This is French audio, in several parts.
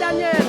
Daniel.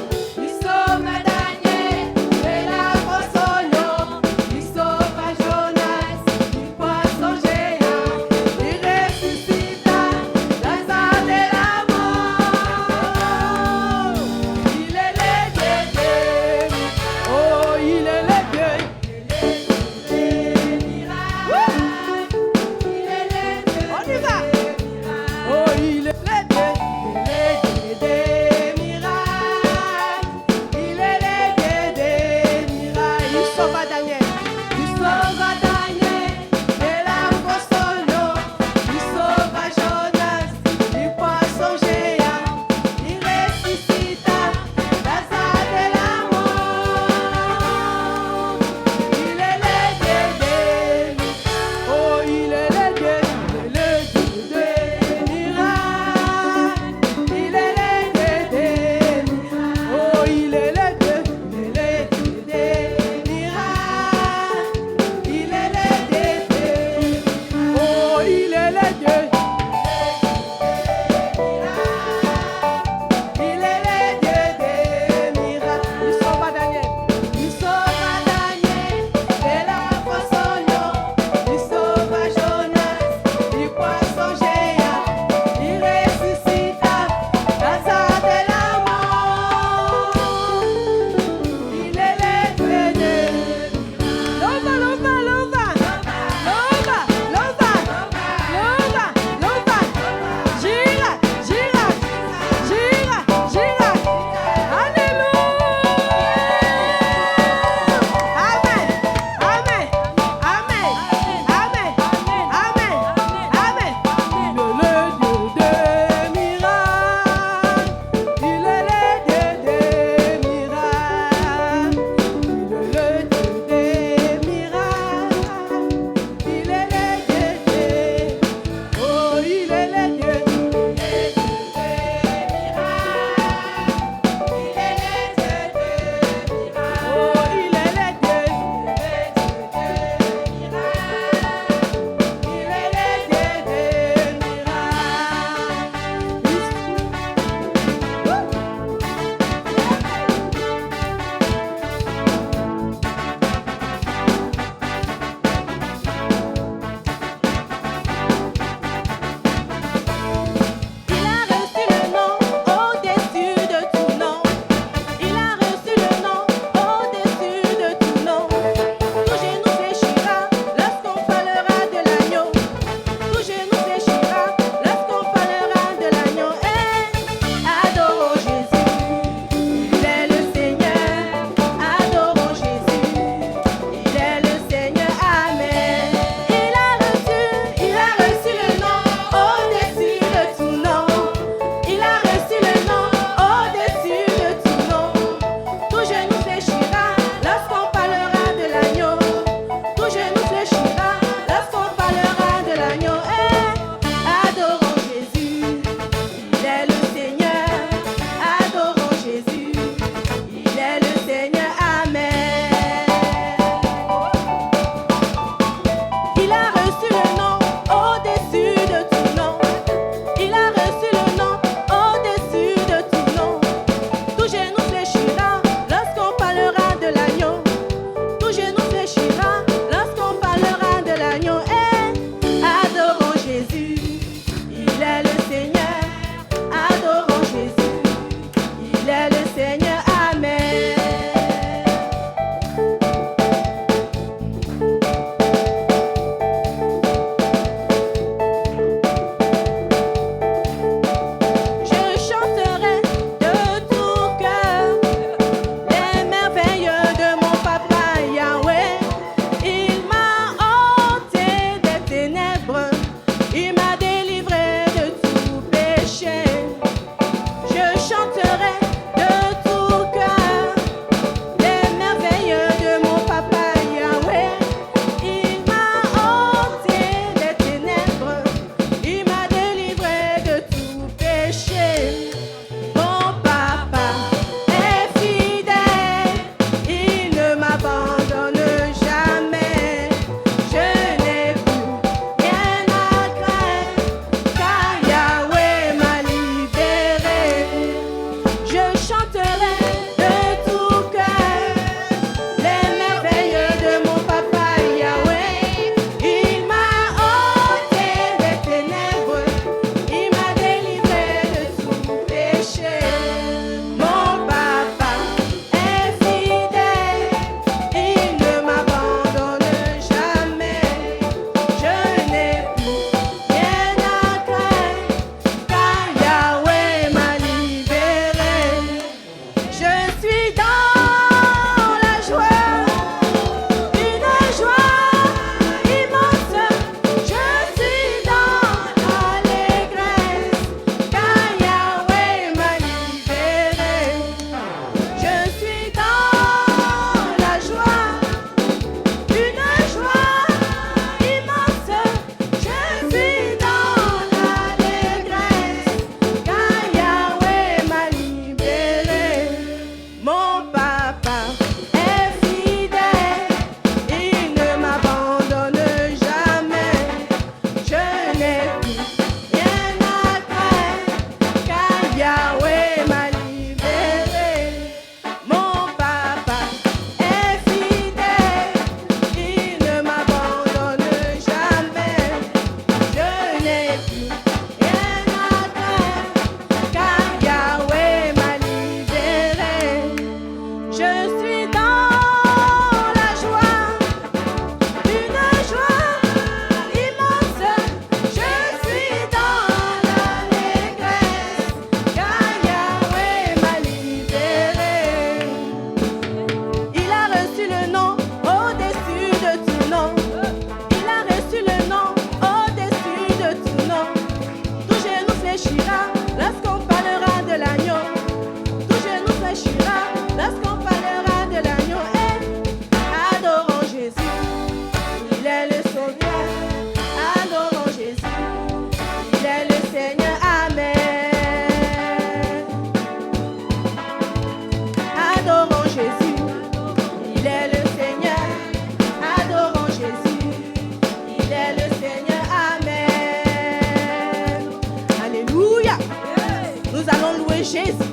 Nous allons louer Jésus.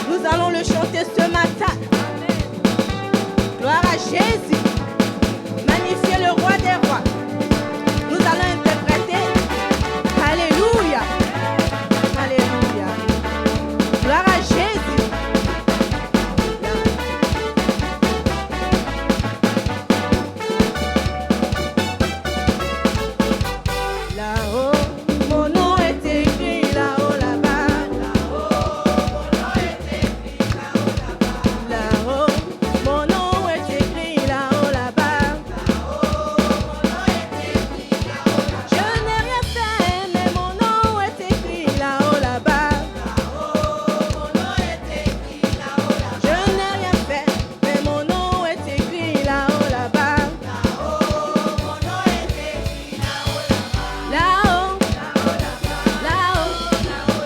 Nous allons le chanter ce matin. Gloire à Jésus. Magnifier le roi des rois. Nous allons interpréter. Alléluia. Alléluia. Gloire à Jésus. Là-haut, mon nom est écrit là-haut, là-bas. Là-haut, mon nom est écrit là-haut, là-bas. Je n'ai rien fait, mais mon nom est écrit là-haut, là-bas. Je n'ai rien fait, mais mon nom est écrit là-haut, là-bas. Là-haut, là-haut,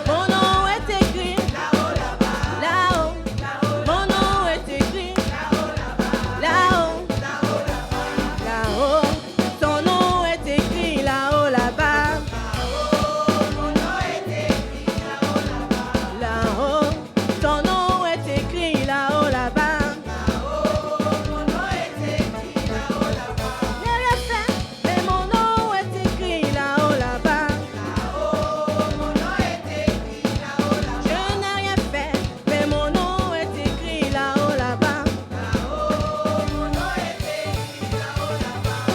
mon nom est écrit. Là-haut, mon nom est écrit. Là-haut, là-haut, ton nom est écrit là-haut, là-bas. Là-haut, ton nom est écrit là-haut, là-bas. J'ai rien fait, mais mon nom est écrit là-haut, là-bas. Je n'ai rien fait, mais mon nom est écrit là-haut, là-bas.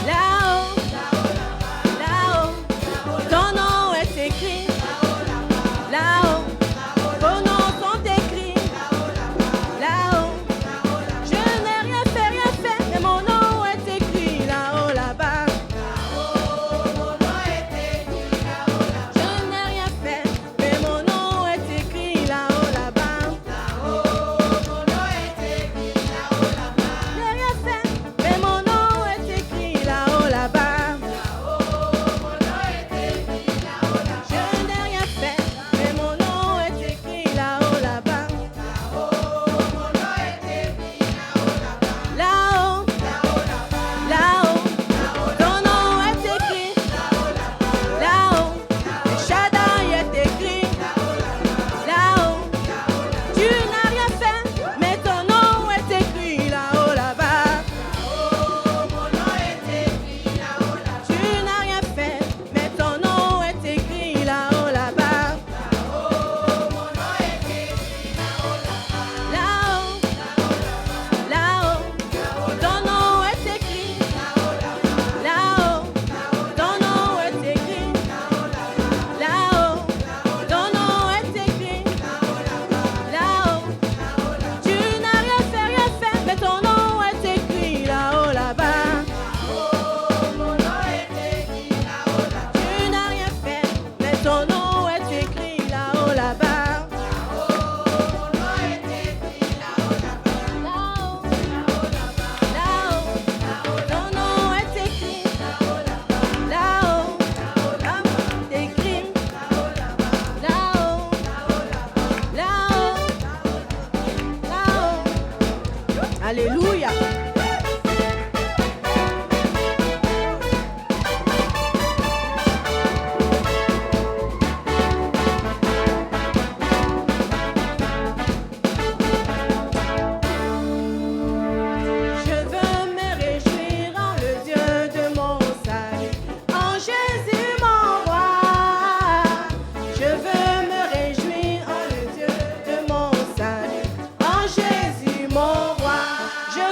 Là-haut, là-haut, ton nom est écrit. Là-haut, vos noms sont écrits. Là-haut, je n'ai rien fait, mais mon nom est écrit là-haut, là-bas. Je n'ai rien fait, mais mon nom est écrit là-haut, là-bas. J'ai rien fait, mais mon nom est écrit là-haut, là-bas. Je n'ai rien fait, mais mon nom est écrit là-haut, là-bas. Là-haut, là-haut, ton nom est écrit. Là-haut, Shaddai est écrit. Là-haut, tu n'as rien fait, mais ton nom est écrit là-haut, là-bas. Tu n'as rien fait, mais ton nom est écrit là-haut, là-bas. Là-haut, là-haut, ton nom est écrit. Là-haut, ton nom est écrit. Là-haut, ton nom est écrit. Là-haut, tu n'as rien fait, mais ton nom est écrit là-haut, là-bas. Tu n'as rien fait, mais ton nom est écrit là-haut, là-bas. Là-haut, là-haut, ton nom est écrit. Là-haut, c'est écrit. Là-haut, là-haut, là-haut. Alléluia. Je veux me réjouir en le Dieu de mon salut, en Jésus mon roi. Je veux me réjouir en le Dieu de mon salut, en Jésus mon roi. Je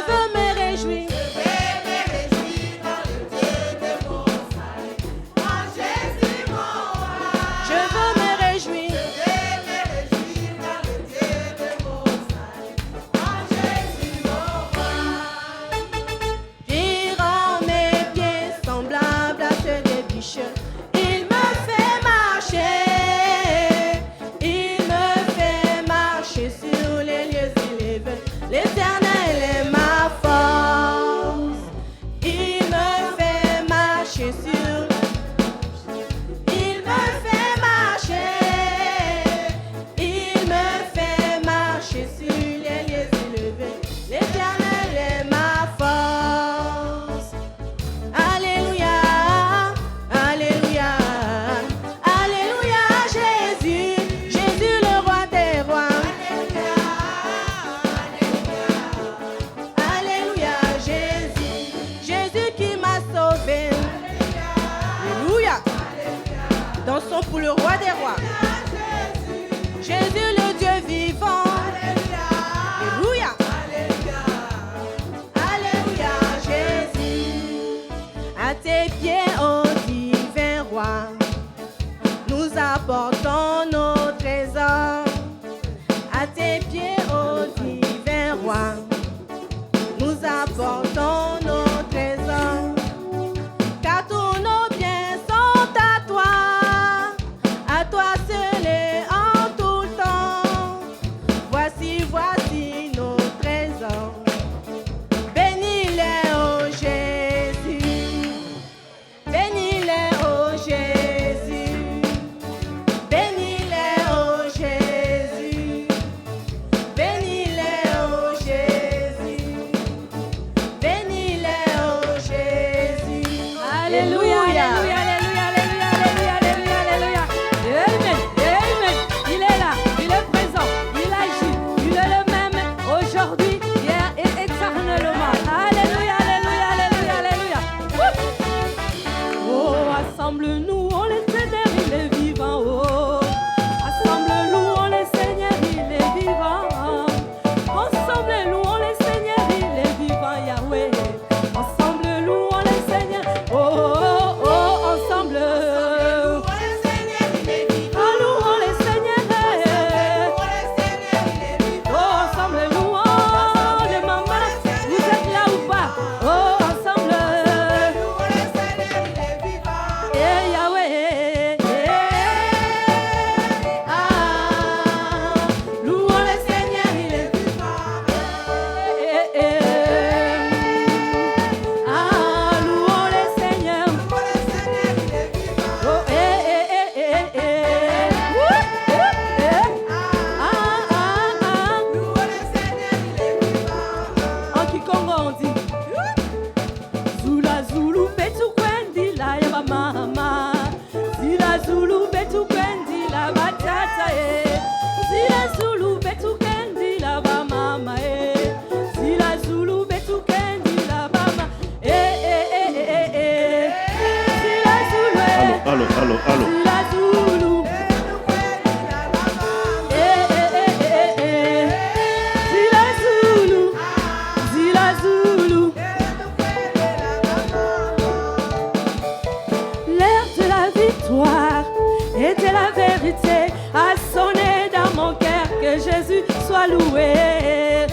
que Jésus soit loué.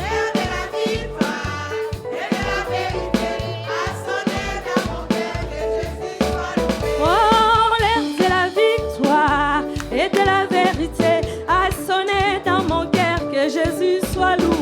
Oh, l'air de la victoire et de la vérité a sonné dans mon cœur, que Jésus soit loué.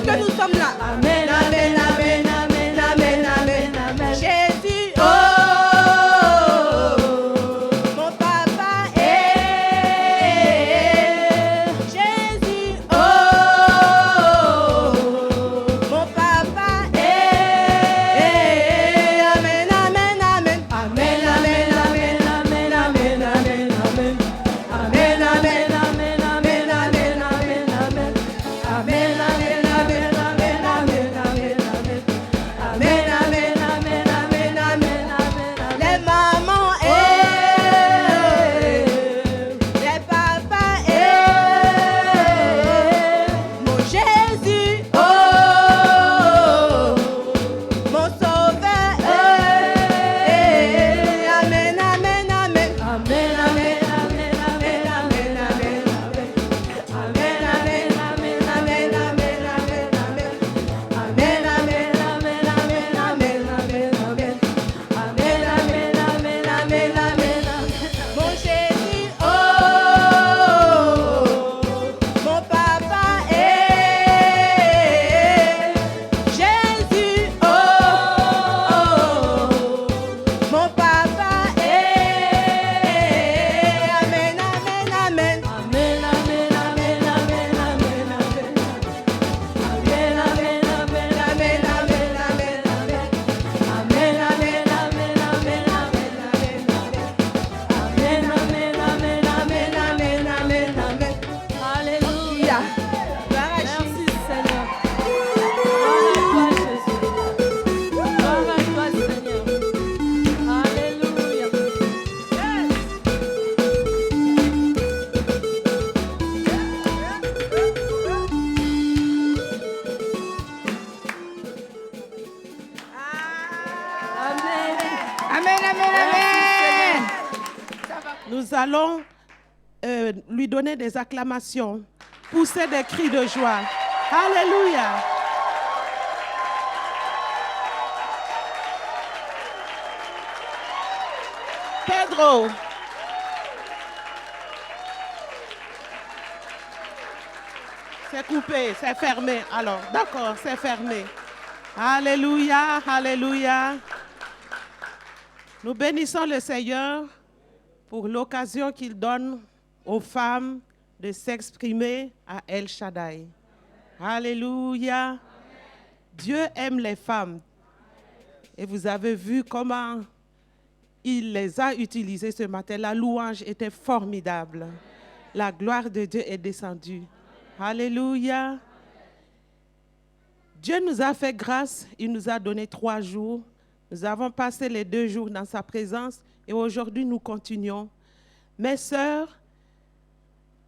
que nous sommes là. Amen, amen, amen, amen, amen, amen, amen. Jésus, oh, mon papa est. Jésus, oh, mon papa est. Amen, amen, amen. Amen, amen, amen, amen, amen, amen, amen. Amen, amen, amen, amen, amen, amen, amen. Amen, amen, amen, amen, amen, amen. Nous allons lui donner des acclamations, pousser des cris de joie. Alléluia. Pedro. C'est coupé, c'est fermé. Alors, d'accord, c'est fermé. Alléluia, alléluia. Nous bénissons le Seigneur pour l'occasion qu'il donne aux femmes de s'exprimer à El Shaddai. Alléluia. Dieu aime les femmes. Et vous avez vu comment il les a utilisées ce matin. La louange était formidable. La gloire de Dieu est descendue. Alléluia. Dieu nous a fait grâce. Il nous a donné 3 jours. Nous avons passé les 2 jours dans sa présence et aujourd'hui nous continuons. Mes sœurs,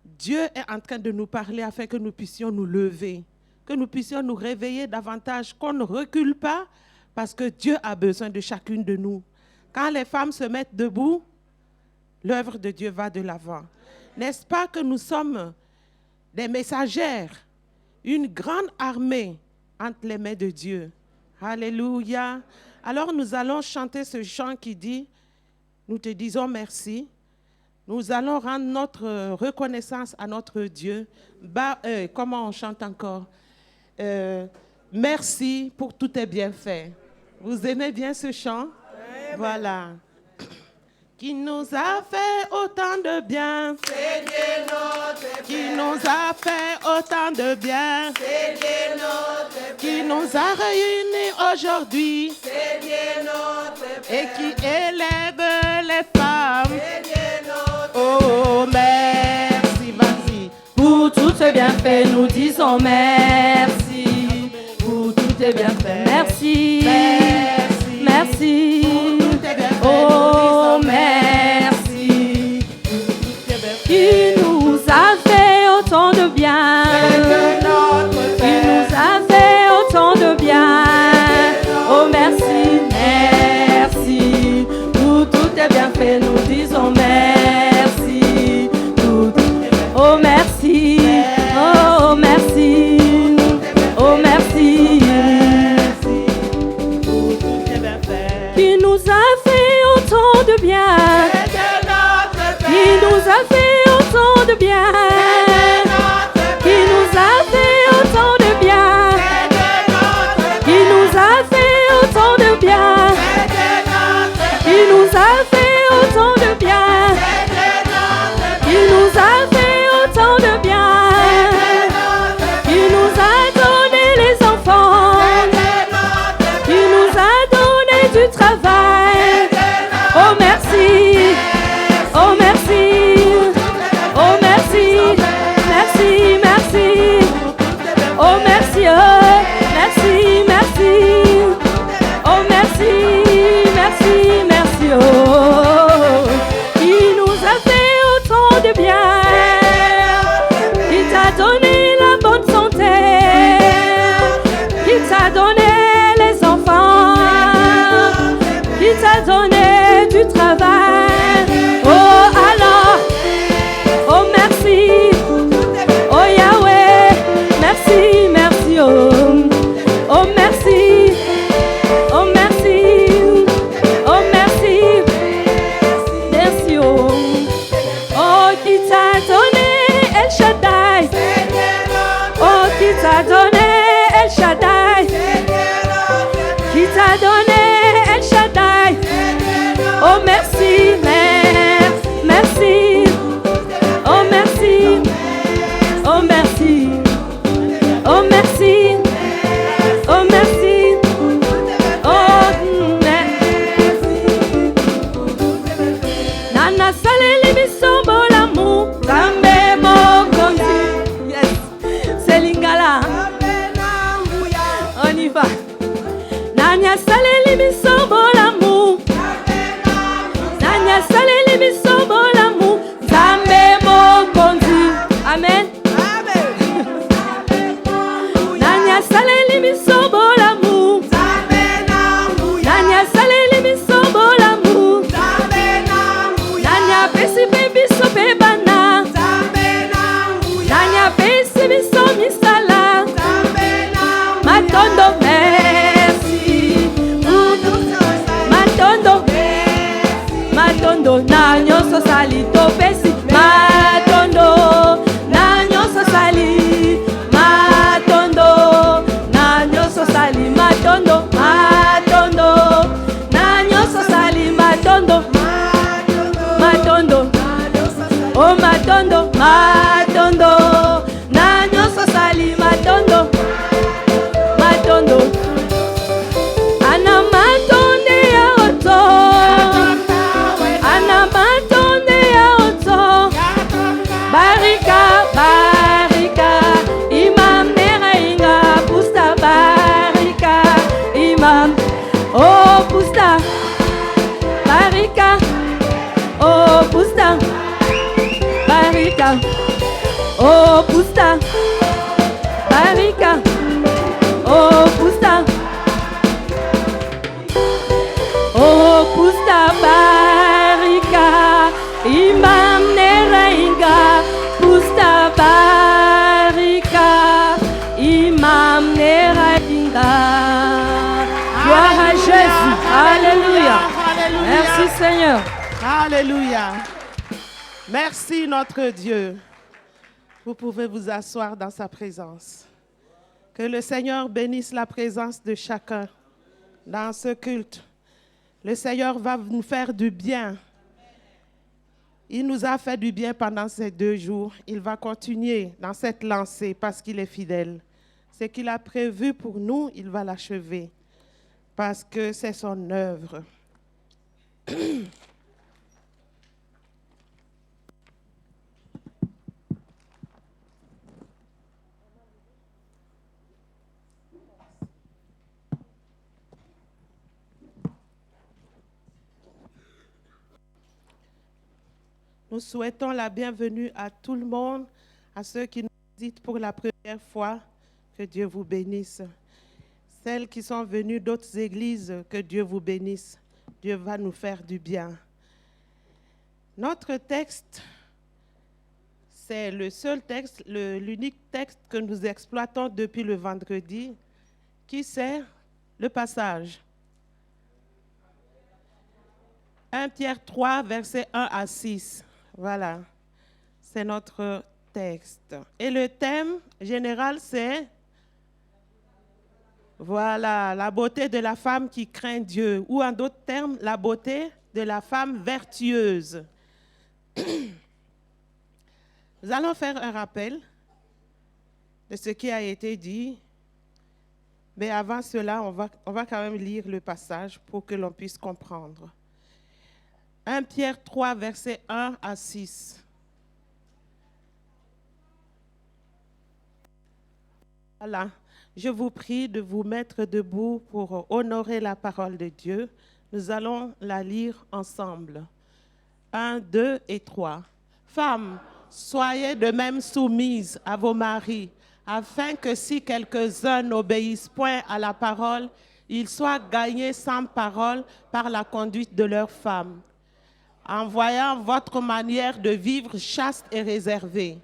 Dieu est en train de nous parler afin que nous puissions nous lever, que nous puissions nous réveiller davantage, qu'on ne recule pas parce que Dieu a besoin de chacune de nous. Quand les femmes se mettent debout, l'œuvre de Dieu va de l'avant. N'est-ce pas que nous sommes des messagères, une grande armée entre les mains de Dieu. Alléluia. Alors nous allons chanter ce chant qui dit, nous te disons merci. Nous allons rendre notre reconnaissance à notre Dieu. Comment on chante encore? Merci pour tous tes bienfaits. Vous aimez bien ce chant? Oui, voilà. Qui nous a fait autant de bien. C'est Dieu notre Père. Qui nous a fait autant de bien. C'est Dieu notre Père. Qui nous a réunis aujourd'hui. C'est Dieu notre Père. Et qui élève les femmes. C'est Dieu notre Père. Oh, merci, vas-y. Pour tous tes bienfaits, nous disons merci. Pour tous tes bienfaits, merci. Merci. Merci. Oh, merci. Qui nous a fait autant de bien. Qui nous a fait autant de bien. Oh, merci, merci. Pour tous tes bienfaits, nous disons merci. Oh, merci. Oh, merci. Oh, merci. Qui nous a fait autant de bien. Qui nous a fait autant de bien. Qui nous a fait autant de bien. Qui nous a fait autant de bien. Qui nous a fait autant de bien. Qui nous a fait autant de bien. Qui nous a donné les enfants. Qui nous a donné du travail. Oh merci. Oh merci. Oh merci. Merci, merci. Oh merci. Oh merci, merci. Oh merci. Merci, merci. Oh. Qui nous a fait autant de bien. Qui t'a donné la bonne santé. Qui t'a donné les enfants. Qui t'a donné du travail. Oh alors. Oh merci. Oh Yahweh. Merci, merci. Oh, oh merci. Oh merci. Oh merci. Merci. Oh, oh qui t'a donné El Shaddai. Oh qui t'a donné El Shaddai. Qui t'a donné El Shaddai. Oh merci, merci. Oh merci. Oh merci. Oh merci. Oh merci. Oh merci. Nana sale libiso bolamu. Zambe pesi pe biso pe bana nanya pesi biso misala matondo merci matondo na nyonso sali topesi matondo na nyonso sali matondo na nyonso sali matondo na nyonso sali matondo oh matondo na nyonso sali matondo ana matonde ya oto barika imam nerainga pusta barika imam oh pusta barika oh pusta barika oh pusta barika oh pusta barika imam nerainga pusta barika imam nerainga. Gloire à Jésus. Alléluia. Merci Seigneur. Alléluia. Merci notre Dieu. Vous pouvez vous asseoir dans sa présence. Que le Seigneur bénisse la présence de chacun dans ce culte. Le Seigneur va nous faire du bien. Il nous a fait du bien pendant ces 2 jours. Il va continuer dans cette lancée parce qu'il est fidèle. Ce qu'il a prévu pour nous, il va l'achever parce que c'est son œuvre. Nous souhaitons la bienvenue à tout le monde, à ceux qui nous visitent pour la première fois. Que Dieu vous bénisse. Celles qui sont venues d'autres églises, que Dieu vous bénisse. Dieu va nous faire du bien. Notre texte, c'est le seul texte, l'unique texte que nous exploitons depuis le vendredi, qui c'est le passage. 1 Pierre 3, versets 1 à 6. Voilà, c'est notre texte. Et le thème général, c'est, voilà, la beauté de la femme qui craint Dieu, ou en d'autres termes, la beauté de la femme vertueuse. Nous allons faire un rappel de ce qui a été dit, mais avant cela, on va quand même lire le passage pour que l'on puisse comprendre. 1 Pierre 3, versets 1 à 6. Voilà, je vous prie de vous mettre debout pour honorer la parole de Dieu. Nous allons la lire ensemble. 1, 2 et 3. Femmes, soyez de même soumises à vos maris, afin que si quelques-uns n'obéissent point à la parole, ils soient gagnés sans parole par la conduite de leurs femmes, en voyant votre manière de vivre chaste et réservée.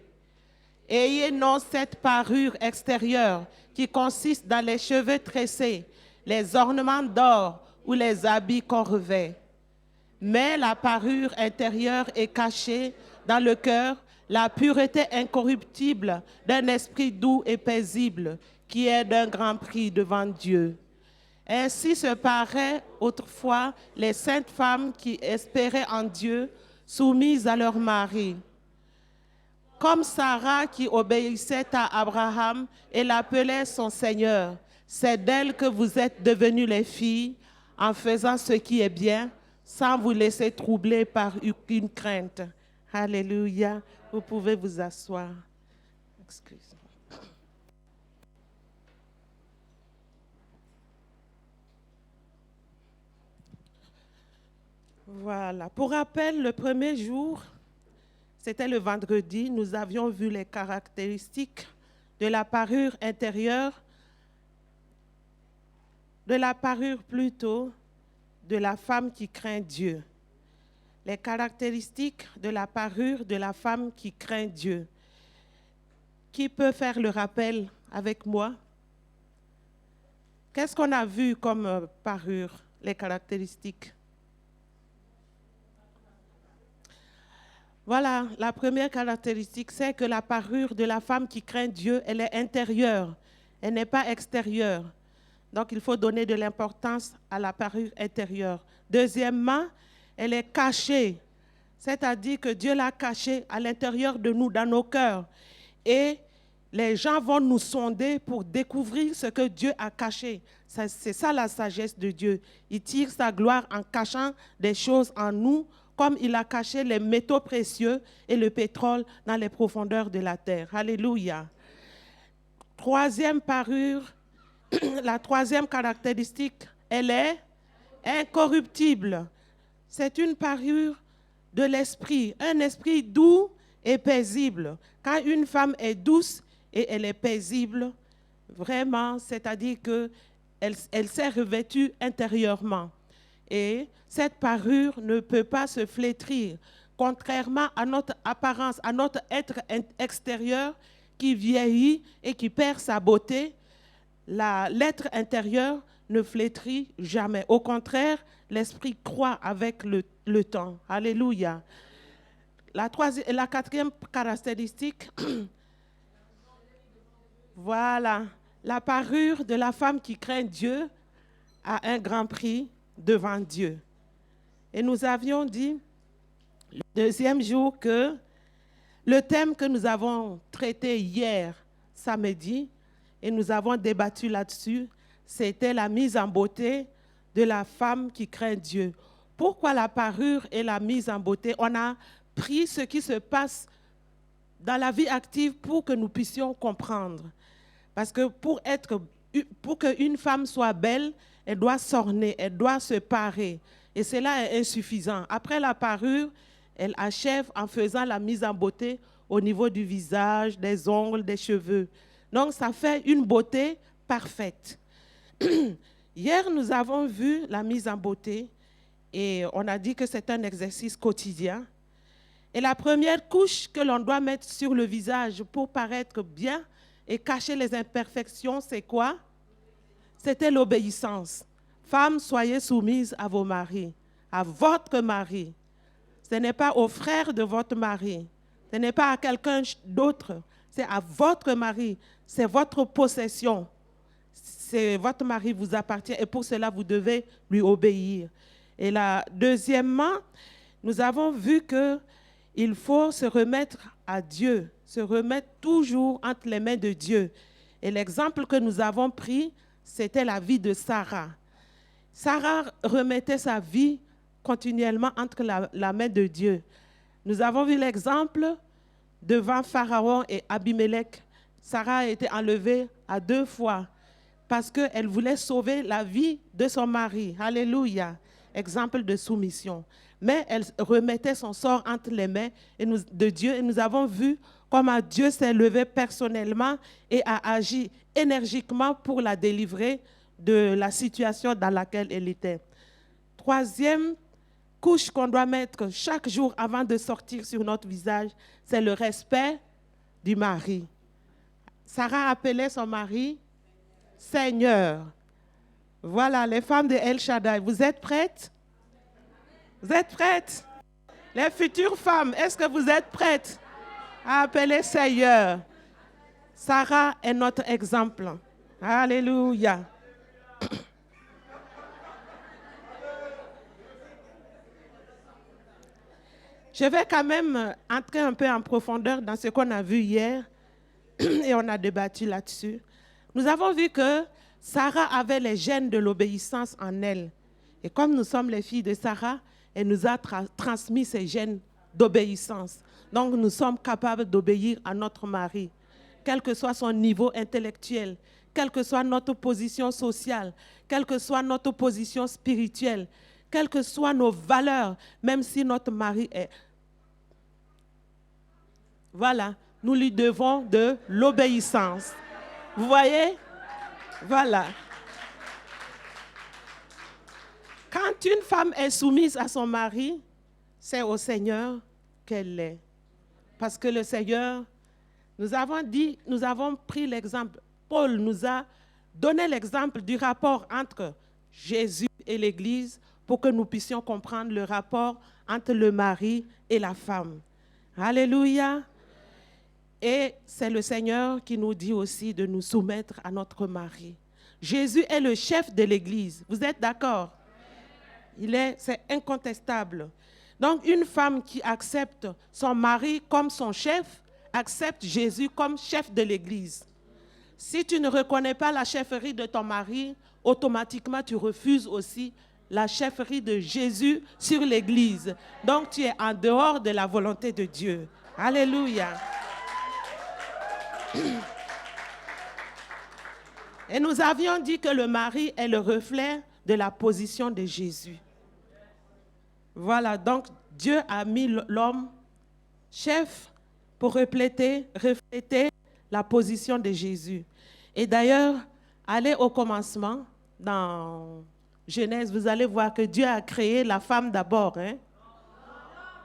Ayez non cette parure extérieure qui consiste dans les cheveux tressés, les ornements d'or ou les habits qu'on revêt. Mais la parure intérieure est cachée dans le cœur, la pureté incorruptible d'un esprit doux et paisible qui est d'un grand prix devant Dieu. Ainsi se paraient autrefois les saintes femmes qui espéraient en Dieu, soumises à leur mari. Comme Sarah qui obéissait à Abraham et l'appelait son Seigneur, c'est d'elle que vous êtes devenues les filles, en faisant ce qui est bien, sans vous laisser troubler par aucune crainte. Alléluia. Vous pouvez vous asseoir. Excusez-moi. Voilà. Pour rappel, le premier jour, c'était le vendredi, nous avions vu les caractéristiques de la parure intérieure, de la parure plutôt de la femme qui craint Dieu. les caractéristiques de la parure de la femme qui craint Dieu. Qui peut faire le rappel avec moi? Qu'est-ce qu'on a vu comme parure, les caractéristiques? Voilà, la première caractéristique, c'est que la parure de la femme qui craint Dieu, elle est intérieure, elle n'est pas extérieure. Donc, il faut donner de l'importance à la parure intérieure. Deuxièmement, elle est cachée, c'est-à-dire que Dieu l'a cachée à l'intérieur de nous, dans nos cœurs. Et les gens vont nous sonder pour découvrir ce que Dieu a caché. C'est ça la sagesse de Dieu. Il tire sa gloire en cachant des choses en nous, comme il a caché les métaux précieux et le pétrole dans les profondeurs de la terre. Alléluia. Troisième parure, la troisième caractéristique, elle est incorruptible. C'est une parure de l'esprit, un esprit doux et paisible. Quand une femme est douce et elle est paisible, vraiment, c'est-à-dire qu'elle s'est revêtue intérieurement. Et cette parure ne peut pas se flétrir, contrairement à notre apparence, à notre être extérieur qui vieillit et qui perd sa beauté. L'être intérieur ne flétrit jamais. Au contraire, l'esprit croît avec le temps. Alléluia. La quatrième caractéristique, voilà, la parure de la femme qui craint Dieu a un grand prix devant Dieu. Et nous avions dit, le deuxième jour, que le thème que nous avons traité hier, samedi, et nous avons débattu là-dessus, c'était la mise en beauté de la femme qui craint Dieu. Pourquoi la parure et la mise en beauté? On a pris ce qui se passe dans la vie active pour que nous puissions comprendre. Parce que pour qu'une femme soit belle, elle doit s'orner, elle doit se parer. Et cela est insuffisant. Après la parure, elle achève en faisant la mise en beauté au niveau du visage, des ongles, des cheveux. Donc, ça fait une beauté parfaite. Hier, nous avons vu la mise en beauté et on a dit que c'est un exercice quotidien. Et la première couche que l'on doit mettre sur le visage pour paraître bien et cacher les imperfections, c'est quoi? C'était l'obéissance. Femmes, soyez soumises à vos maris, à votre mari. Ce n'est pas aux frères de votre mari, ce n'est pas à quelqu'un d'autre, c'est à votre mari, c'est votre possession. Votre mari vous appartient et pour cela, vous devez lui obéir. Et là, deuxièmement, nous avons vu qu'il faut se remettre à Dieu, se remettre toujours entre les mains de Dieu. Et l'exemple que nous avons pris, c'était la vie de Sarah. Sarah remettait sa vie continuellement entre la main de Dieu. Nous avons vu l'exemple devant Pharaon et Abimelech. Sarah a été enlevée à 2 fois parce qu'elle voulait sauver la vie de son mari. Alléluia. Exemple de soumission. Mais elle remettait son sort entre les mains de Dieu et nous avons vu comment Dieu s'est levé personnellement et a agi énergiquement pour la délivrer de la situation dans laquelle elle était. Troisième couche qu'on doit mettre chaque jour avant de sortir sur notre visage, c'est le respect du mari. Sarah appelait son mari Seigneur. Voilà, les femmes de El Shaddai, vous êtes prêtes? Vous êtes prêtes? Les futures femmes, est-ce que vous êtes prêtes à appeler Seigneur? Sarah est notre exemple. Alléluia. Je vais quand même entrer un peu en profondeur dans ce qu'on a vu hier et on a débattu là-dessus. Nous avons vu que Sarah avait les gènes de l'obéissance en elle. Et comme nous sommes les filles de Sarah, elle nous a transmis ces gènes d'obéissance. Donc nous sommes capables d'obéir à notre mari, quel que soit son niveau intellectuel, quelle que soit notre position sociale, quelle que soit notre position spirituelle, quelles que soient nos valeurs, même si notre mari est... Voilà, nous lui devons de l'obéissance. Vous voyez? Voilà. Quand une femme est soumise à son mari, c'est au Seigneur qu'elle l'est. Parce que le Seigneur, nous avons pris l'exemple, Paul nous a donné l'exemple du rapport entre Jésus et l'Église pour que nous puissions comprendre le rapport entre le mari et la femme. Alléluia. Et c'est le Seigneur qui nous dit aussi de nous soumettre à notre mari. Jésus est le chef de l'Église. Vous êtes d'accord? C'est incontestable. Donc, une femme qui accepte son mari comme son chef, accepte Jésus comme chef de l'Église. Si tu ne reconnais pas la chefferie de ton mari, automatiquement tu refuses aussi la chefferie de Jésus sur l'Église. Donc, tu es en dehors de la volonté de Dieu. Alléluia. Et nous avions dit que le mari est le reflet de la position de Jésus. Voilà, donc Dieu a mis l'homme chef pour refléter la position de Jésus. Et d'ailleurs, allez au commencement, dans Genèse, vous allez voir que Dieu a créé la femme d'abord. Hein?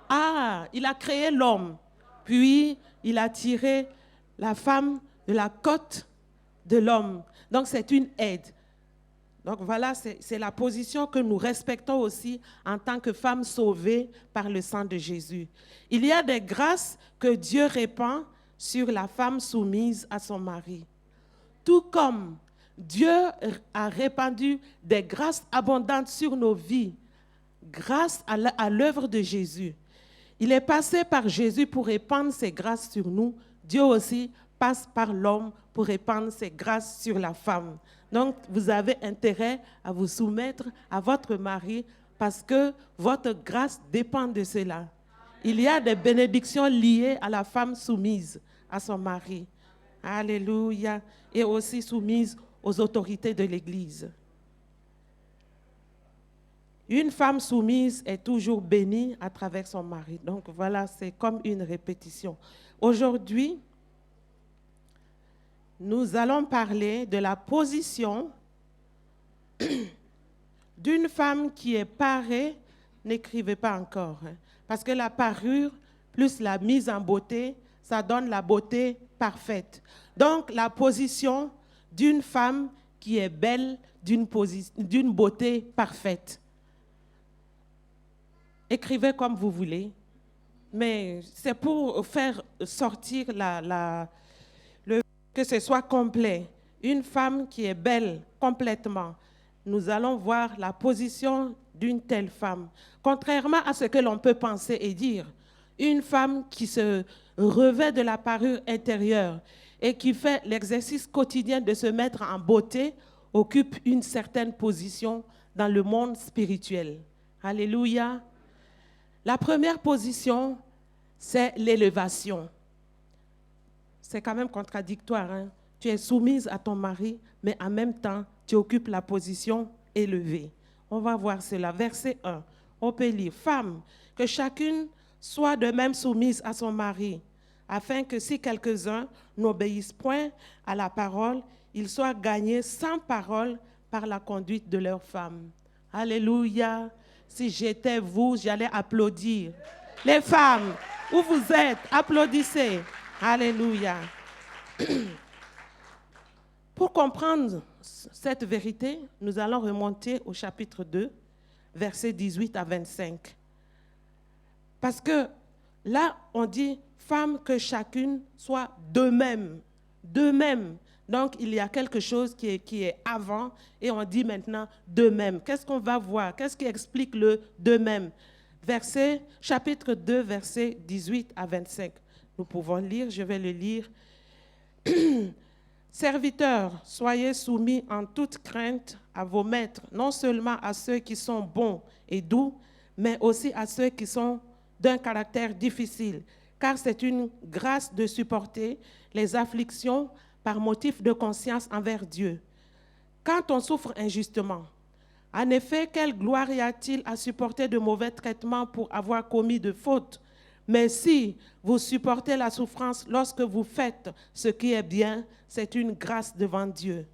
Ah, il a créé l'homme, puis il a tiré la femme de la côte de l'homme. Donc, c'est une aide. Donc, voilà, c'est la position que nous respectons aussi en tant que femmes sauvées par le sang de Jésus. Il y a des grâces que Dieu répand sur la femme soumise à son mari. Tout comme Dieu a répandu des grâces abondantes sur nos vies grâce à l'œuvre de Jésus. Il est passé par Jésus pour répandre ses grâces sur nous. Dieu aussi passe par l'homme pour répandre ses grâces sur la femme. Donc, vous avez intérêt à vous soumettre à votre mari parce que votre grâce dépend de cela. Il y a des bénédictions liées à la femme soumise à son mari. Alléluia. Et aussi soumise aux autorités de l'Église. Une femme soumise est toujours bénie à travers son mari. Donc voilà, c'est comme une répétition. Aujourd'hui, nous allons parler de la position d'une femme qui est parée. N'écrivez pas encore, hein, parce que la parure plus la mise en beauté, ça donne la beauté parfaite. Donc la position d'une femme qui est belle, d'une beauté parfaite. Écrivez comme vous voulez, mais c'est pour faire sortir que ce soit complet. Une femme qui est belle complètement. Nous allons voir la position d'une telle femme. Contrairement à ce que l'on peut penser et dire, une femme qui se revêt de la parure intérieure et qui fait l'exercice quotidien de se mettre en beauté occupe une certaine position dans le monde spirituel. Alléluia. La première position, c'est l'élévation. C'est quand même contradictoire. Hein? Tu es soumise à ton mari, mais en même temps, tu occupes la position élevée. On va voir cela. Verset 1. On peut lire. Femme, que chacune soit de même soumise à son mari, afin que si quelques-uns n'obéissent point à la parole, ils soient gagnés sans parole par la conduite de leur femme. Alléluia. Si j'étais vous, j'allais applaudir. Les femmes, où vous êtes, applaudissez. Alléluia. Pour comprendre cette vérité, nous allons remonter au chapitre 2, versets 18 à 25. Parce que là, on dit, femme, que chacune soit de même. De même. Donc, il y a quelque chose qui est avant et on dit maintenant de même. Qu'est-ce qu'on va voir? Qu'est-ce qui explique le de même? Chapitre 2, versets 18 à 25. Nous pouvons lire, je vais le lire. Serviteurs, soyez soumis en toute crainte à vos maîtres, non seulement à ceux qui sont bons et doux, mais aussi à ceux qui sont d'un caractère difficile, car c'est une grâce de supporter les afflictions par motif de conscience envers Dieu. Quand on souffre injustement, en effet, quelle gloire y a-t-il à supporter de mauvais traitements pour avoir commis de fautes? Mais si vous supportez la souffrance lorsque vous faites ce qui est bien, c'est une grâce devant Dieu.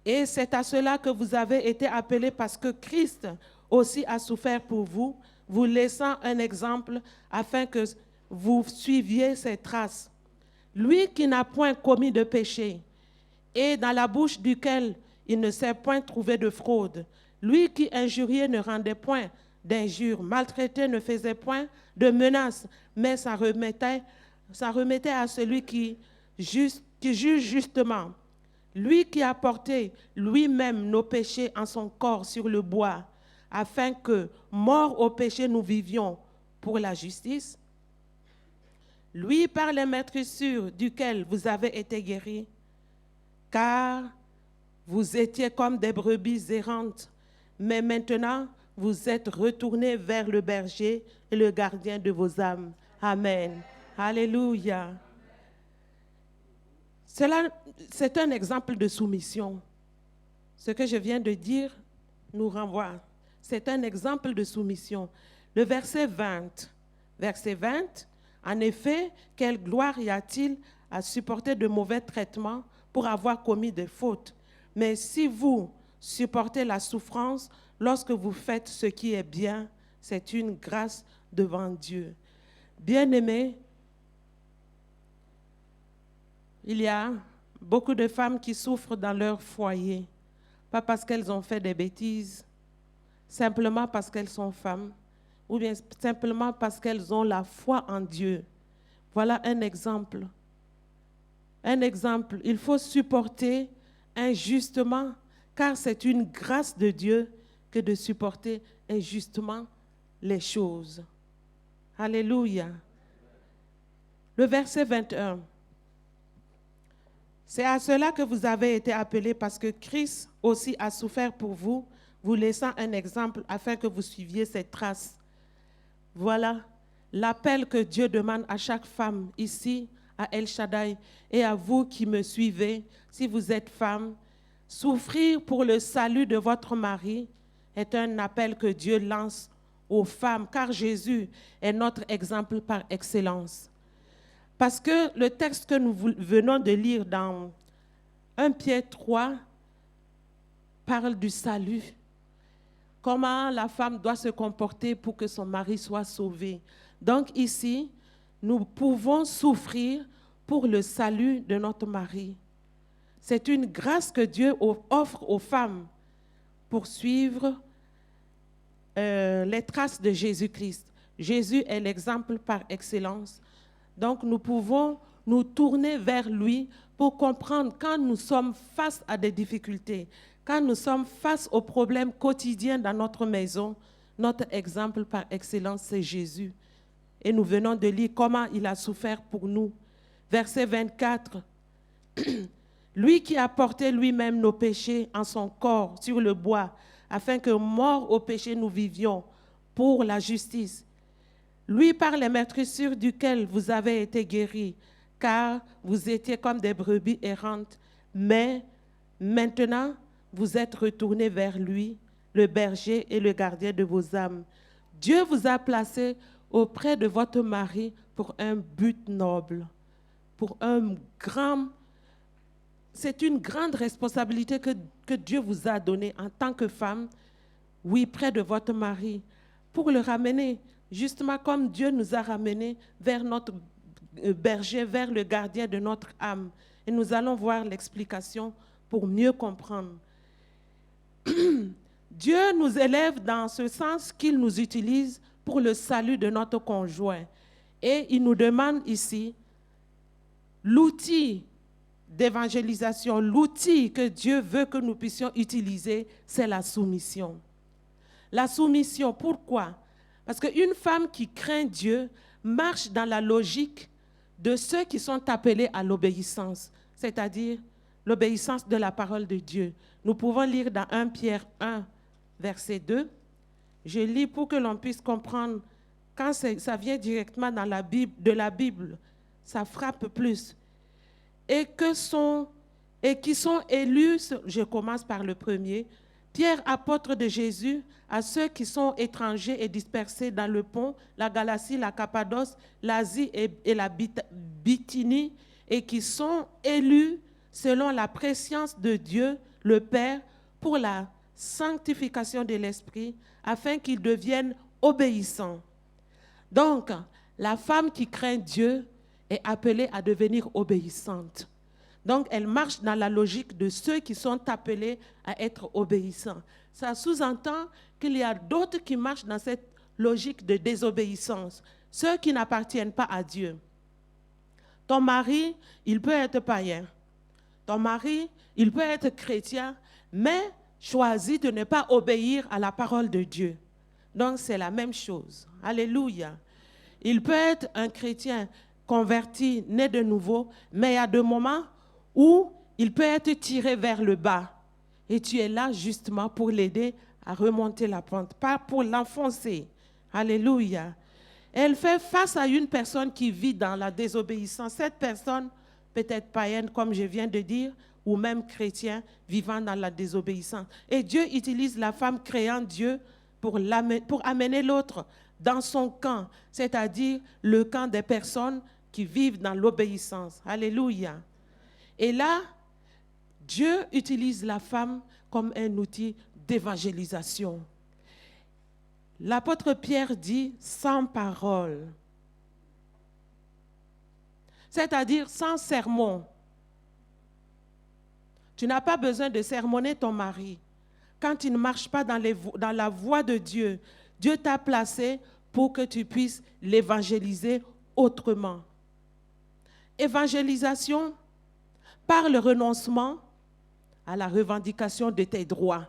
Et c'est à cela que vous avez été appelés parce que Christ aussi a souffert pour vous, vous laissant un exemple afin que vous suiviez ses traces. Lui qui n'a point commis de péché, et dans la bouche duquel il ne s'est point trouvé de fraude. Lui qui injuriait ne rendait point d'injures, maltraité ne faisait point de menaces, mais ça remettait à celui qui juge justement. Lui qui a porté lui-même nos péchés en son corps sur le bois, afin que, morts au péché, nous vivions pour la justice. Lui par les meurtrissures duquel vous avez été guéris, car vous étiez comme des brebis errantes, mais maintenant vous êtes retournés vers le berger et le gardien de vos âmes. Amen. Alléluia. C'est un exemple de soumission. Ce que je viens de dire nous renvoie. C'est un exemple de soumission. Le verset 20. Verset 20. En effet, quelle gloire y a-t-il à supporter de mauvais traitements pour avoir commis des fautes? Mais si vous supportez la souffrance lorsque vous faites ce qui est bien, c'est une grâce devant Dieu. Bien-aimés, il y a beaucoup de femmes qui souffrent dans leur foyer, pas parce qu'elles ont fait des bêtises, simplement parce qu'elles sont femmes, ou bien simplement parce qu'elles ont la foi en Dieu. Voilà un exemple. Un exemple, il faut supporter injustement, car c'est une grâce de Dieu que de supporter injustement les choses. Alléluia. Le verset 21. C'est à cela que vous avez été appelés, parce que Christ aussi a souffert pour vous, vous laissant un exemple afin que vous suiviez ses traces. Voilà l'appel que Dieu demande à chaque femme ici, à El Shaddai, et à vous qui me suivez, si vous êtes femme. Souffrir pour le salut de votre mari est un appel que Dieu lance aux femmes, car Jésus est notre exemple par excellence. Parce que le texte que nous venons de lire dans 1 Pierre 3 parle du salut. Comment la femme doit se comporter pour que son mari soit sauvé. Donc ici, nous pouvons souffrir pour le salut de notre mari. C'est une grâce que Dieu offre aux femmes pour suivre les traces de Jésus-Christ. Jésus est l'exemple par excellence. Donc, nous pouvons nous tourner vers lui pour comprendre quand nous sommes face à des difficultés, quand nous sommes face aux problèmes quotidiens dans notre maison. Notre exemple par excellence, c'est Jésus. Et nous venons de lire comment il a souffert pour nous. Verset 24. Lui qui a porté lui-même nos péchés en son corps sur le bois, afin que, morts au péché, nous vivions pour la justice. Lui par les meurtrissures duquel vous avez été guéris, car vous étiez comme des brebis errantes, mais maintenant vous êtes retournés vers lui, le berger et le gardien de vos âmes. Dieu vous a placé auprès de votre mari pour un but noble, c'est une grande responsabilité que Dieu vous a donnée en tant que femme, oui, près de votre mari, pour le ramener, justement comme Dieu nous a ramenés vers notre berger, vers le gardien de notre âme. Et nous allons voir l'explication pour mieux comprendre. Dieu nous élève dans ce sens qu'il nous utilise pour le salut de notre conjoint. Et il nous demande ici l'outil d'évangélisation, l'outil que Dieu veut que nous puissions utiliser, c'est la soumission. La soumission, pourquoi? Parce qu'une femme qui craint Dieu marche dans la logique de ceux qui sont appelés à l'obéissance, c'est-à-dire l'obéissance de la parole de Dieu. Nous pouvons lire dans 1 Pierre 1, verset 2. Je lis pour que l'on puisse comprendre. Quand ça vient directement dans la Bible, de la Bible, ça frappe plus. Et qui sont élus, je commence par le premier, Pierre, apôtre de Jésus, à ceux qui sont étrangers et dispersés dans le Pont, la Galatie, la Cappadoce, l'Asie et la Bithynie, et qui sont élus selon la prescience de Dieu, le Père, pour la sanctification de l'Esprit, afin qu'ils deviennent obéissant. Donc, la femme qui craint Dieu est appelée à devenir obéissante. Donc, elle marche dans la logique de ceux qui sont appelés à être obéissants. Ça sous-entend qu'il y a d'autres qui marchent dans cette logique de désobéissance, ceux qui n'appartiennent pas à Dieu. Ton mari, il peut être païen. Ton mari, il peut être chrétien, mais choisit de ne pas obéir à la parole de Dieu. Donc, c'est la même chose. Alléluia. Il peut être un chrétien converti, né de nouveau, mais il y a des moments où il peut être tiré vers le bas. Et tu es là justement pour l'aider à remonter la pente, pas pour l'enfoncer. Alléluia. Elle fait face à une personne qui vit dans la désobéissance. Cette personne, peut-être païenne, comme je viens de dire, ou même chrétien, vivant dans la désobéissance. Et Dieu utilise la femme créant Dieu pour amener l'autre dans son camp, c'est-à-dire le camp des personnes qui vivent dans l'obéissance. Alléluia. Et là, Dieu utilise la femme comme un outil d'évangélisation. L'apôtre Pierre dit sans parole, c'est-à-dire sans sermon. Tu n'as pas besoin de sermonner ton mari. Quand il ne marche pas dans la voie de Dieu, Dieu t'a placé pour que tu puisses l'évangéliser autrement. Évangélisation par le renoncement à la revendication de tes droits.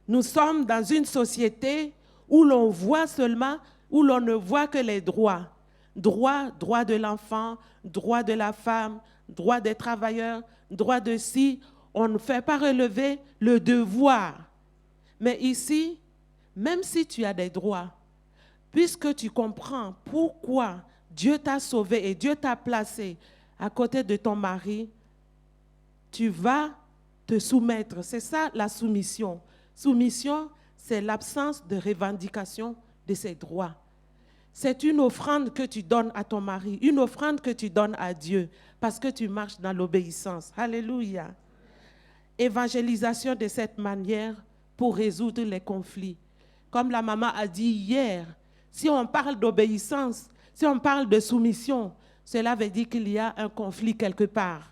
Nous sommes dans une société où l'on voit seulement, où l'on ne voit que les droits. Droit de l'enfant, droit de la femme, droit des travailleurs, droit de ci. On ne fait pas relever le devoir. Mais ici, même si tu as des droits, puisque tu comprends pourquoi Dieu t'a sauvé et Dieu t'a placé à côté de ton mari, tu vas te soumettre. C'est ça la soumission. Soumission, c'est l'absence de revendication de ses droits. C'est une offrande que tu donnes à ton mari, une offrande que tu donnes à Dieu, parce que tu marches dans l'obéissance. Alléluia. Évangélisation de cette manière pour résoudre les conflits. Comme la maman a dit hier, si on parle d'obéissance, si on parle de soumission, cela veut dire qu'il y a un conflit quelque part.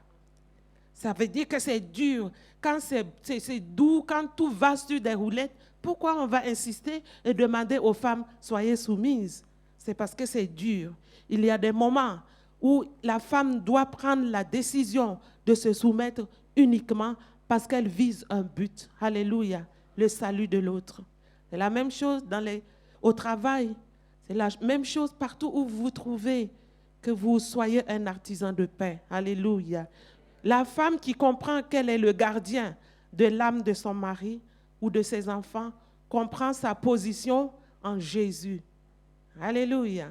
Ça veut dire que c'est dur. Quand c'est doux, quand tout va sur des roulettes, pourquoi on va insister et demander aux femmes, soyez soumises? C'est parce que c'est dur. Il y a des moments où la femme doit prendre la décision de se soumettre uniquement parce qu'elle vise un but. Alléluia, le salut de l'autre. C'est la même chose au travail. C'est la même chose partout où vous vous trouvez, que vous soyez un artisan de paix. Alléluia. La femme qui comprend qu'elle est le gardien de l'âme de son mari ou de ses enfants comprend sa position en Jésus. Alléluia.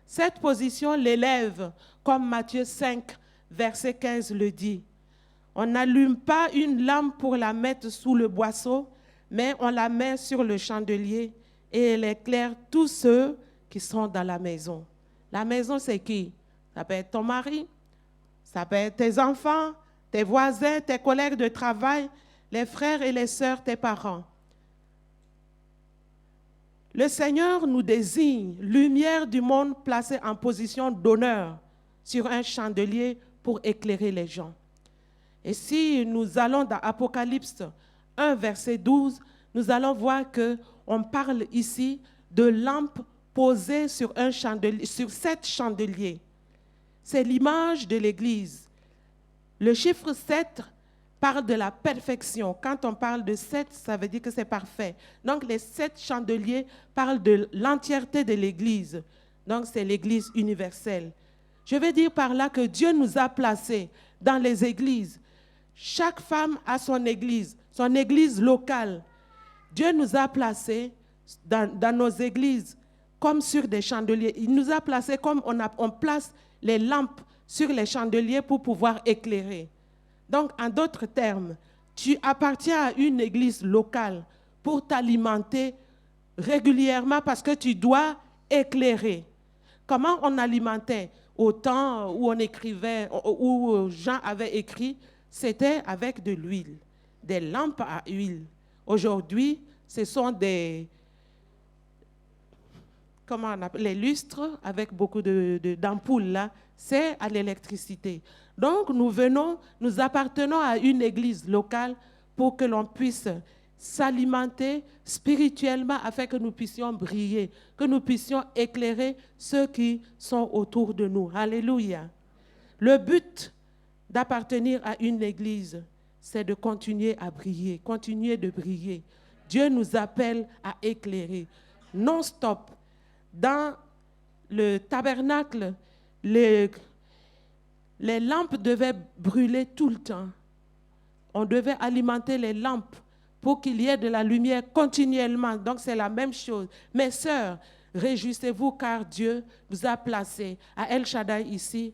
Cette position l'élève, comme Matthieu 5, verset 15 le dit. On n'allume pas une lampe pour la mettre sous le boisseau, mais on la met sur le chandelier et elle éclaire tous ceux qui sont dans la maison. La maison, c'est qui? Ça peut être ton mari, ça peut être tes enfants, tes voisins, tes collègues de travail, les frères et les sœurs, tes parents. Le Seigneur nous désigne, lumière du monde placée en position d'honneur sur un chandelier pour éclairer les gens. Et si nous allons dans Apocalypse 1, verset 12, nous allons voir qu'on parle ici de lampes posées sur 7 chandeliers. C'est l'image de l'Église. Le chiffre 7 parle de la perfection. Quand on parle de 7, ça veut dire que c'est parfait. Donc les 7 chandeliers parlent de l'entièreté de l'Église. Donc c'est l'Église universelle. Je veux dire par là que Dieu nous a placés dans les églises. Chaque femme a son église locale. Dieu nous a placés dans nos églises comme sur des chandeliers. Il nous a placés comme on place les lampes sur les chandeliers pour pouvoir éclairer. Donc, en d'autres termes, tu appartiens à une église locale pour t'alimenter régulièrement parce que tu dois éclairer. Comment on alimentait au temps où on écrivait, où Jean avait écrit, c'était avec de l'huile, des lampes à huile. Aujourd'hui, ce sont des comment on appelle, les lustres avec beaucoup d'ampoules là, c'est à l'électricité. Donc nous appartenons à une église locale pour que l'on puisse s'alimenter spirituellement afin que nous puissions briller, que nous puissions éclairer ceux qui sont autour de nous. Alléluia. Le but d'appartenir à une église, c'est de continuer à briller, continuer de briller. Dieu nous appelle à éclairer non-stop. Dans le tabernacle, les lampes devaient brûler tout le temps. On devait alimenter les lampes pour qu'il y ait de la lumière continuellement. Donc c'est la même chose. Mes sœurs, réjouissez-vous car Dieu vous a placé à El Shaddai ici.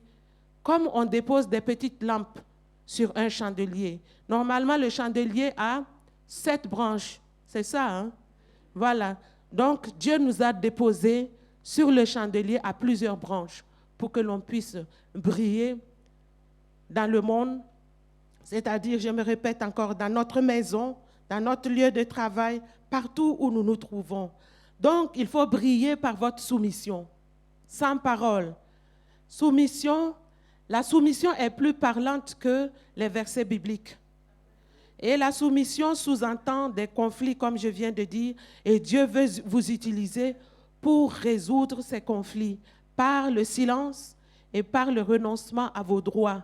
Comme on dépose des petites lampes sur un chandelier. Normalement, le chandelier a 7 branches. C'est ça, hein? Voilà. Donc Dieu nous a déposés sur le chandelier à plusieurs branches pour que l'on puisse briller dans le monde. C'est-à-dire, je me répète encore, dans notre maison, dans notre lieu de travail, partout où nous nous trouvons. Donc, il faut briller par votre soumission, sans parole. Soumission, la soumission est plus parlante que les versets bibliques. Et la soumission sous-entend des conflits, comme je viens de dire, et Dieu veut vous utiliser pour résoudre ces conflits par le silence et par le renoncement à vos droits.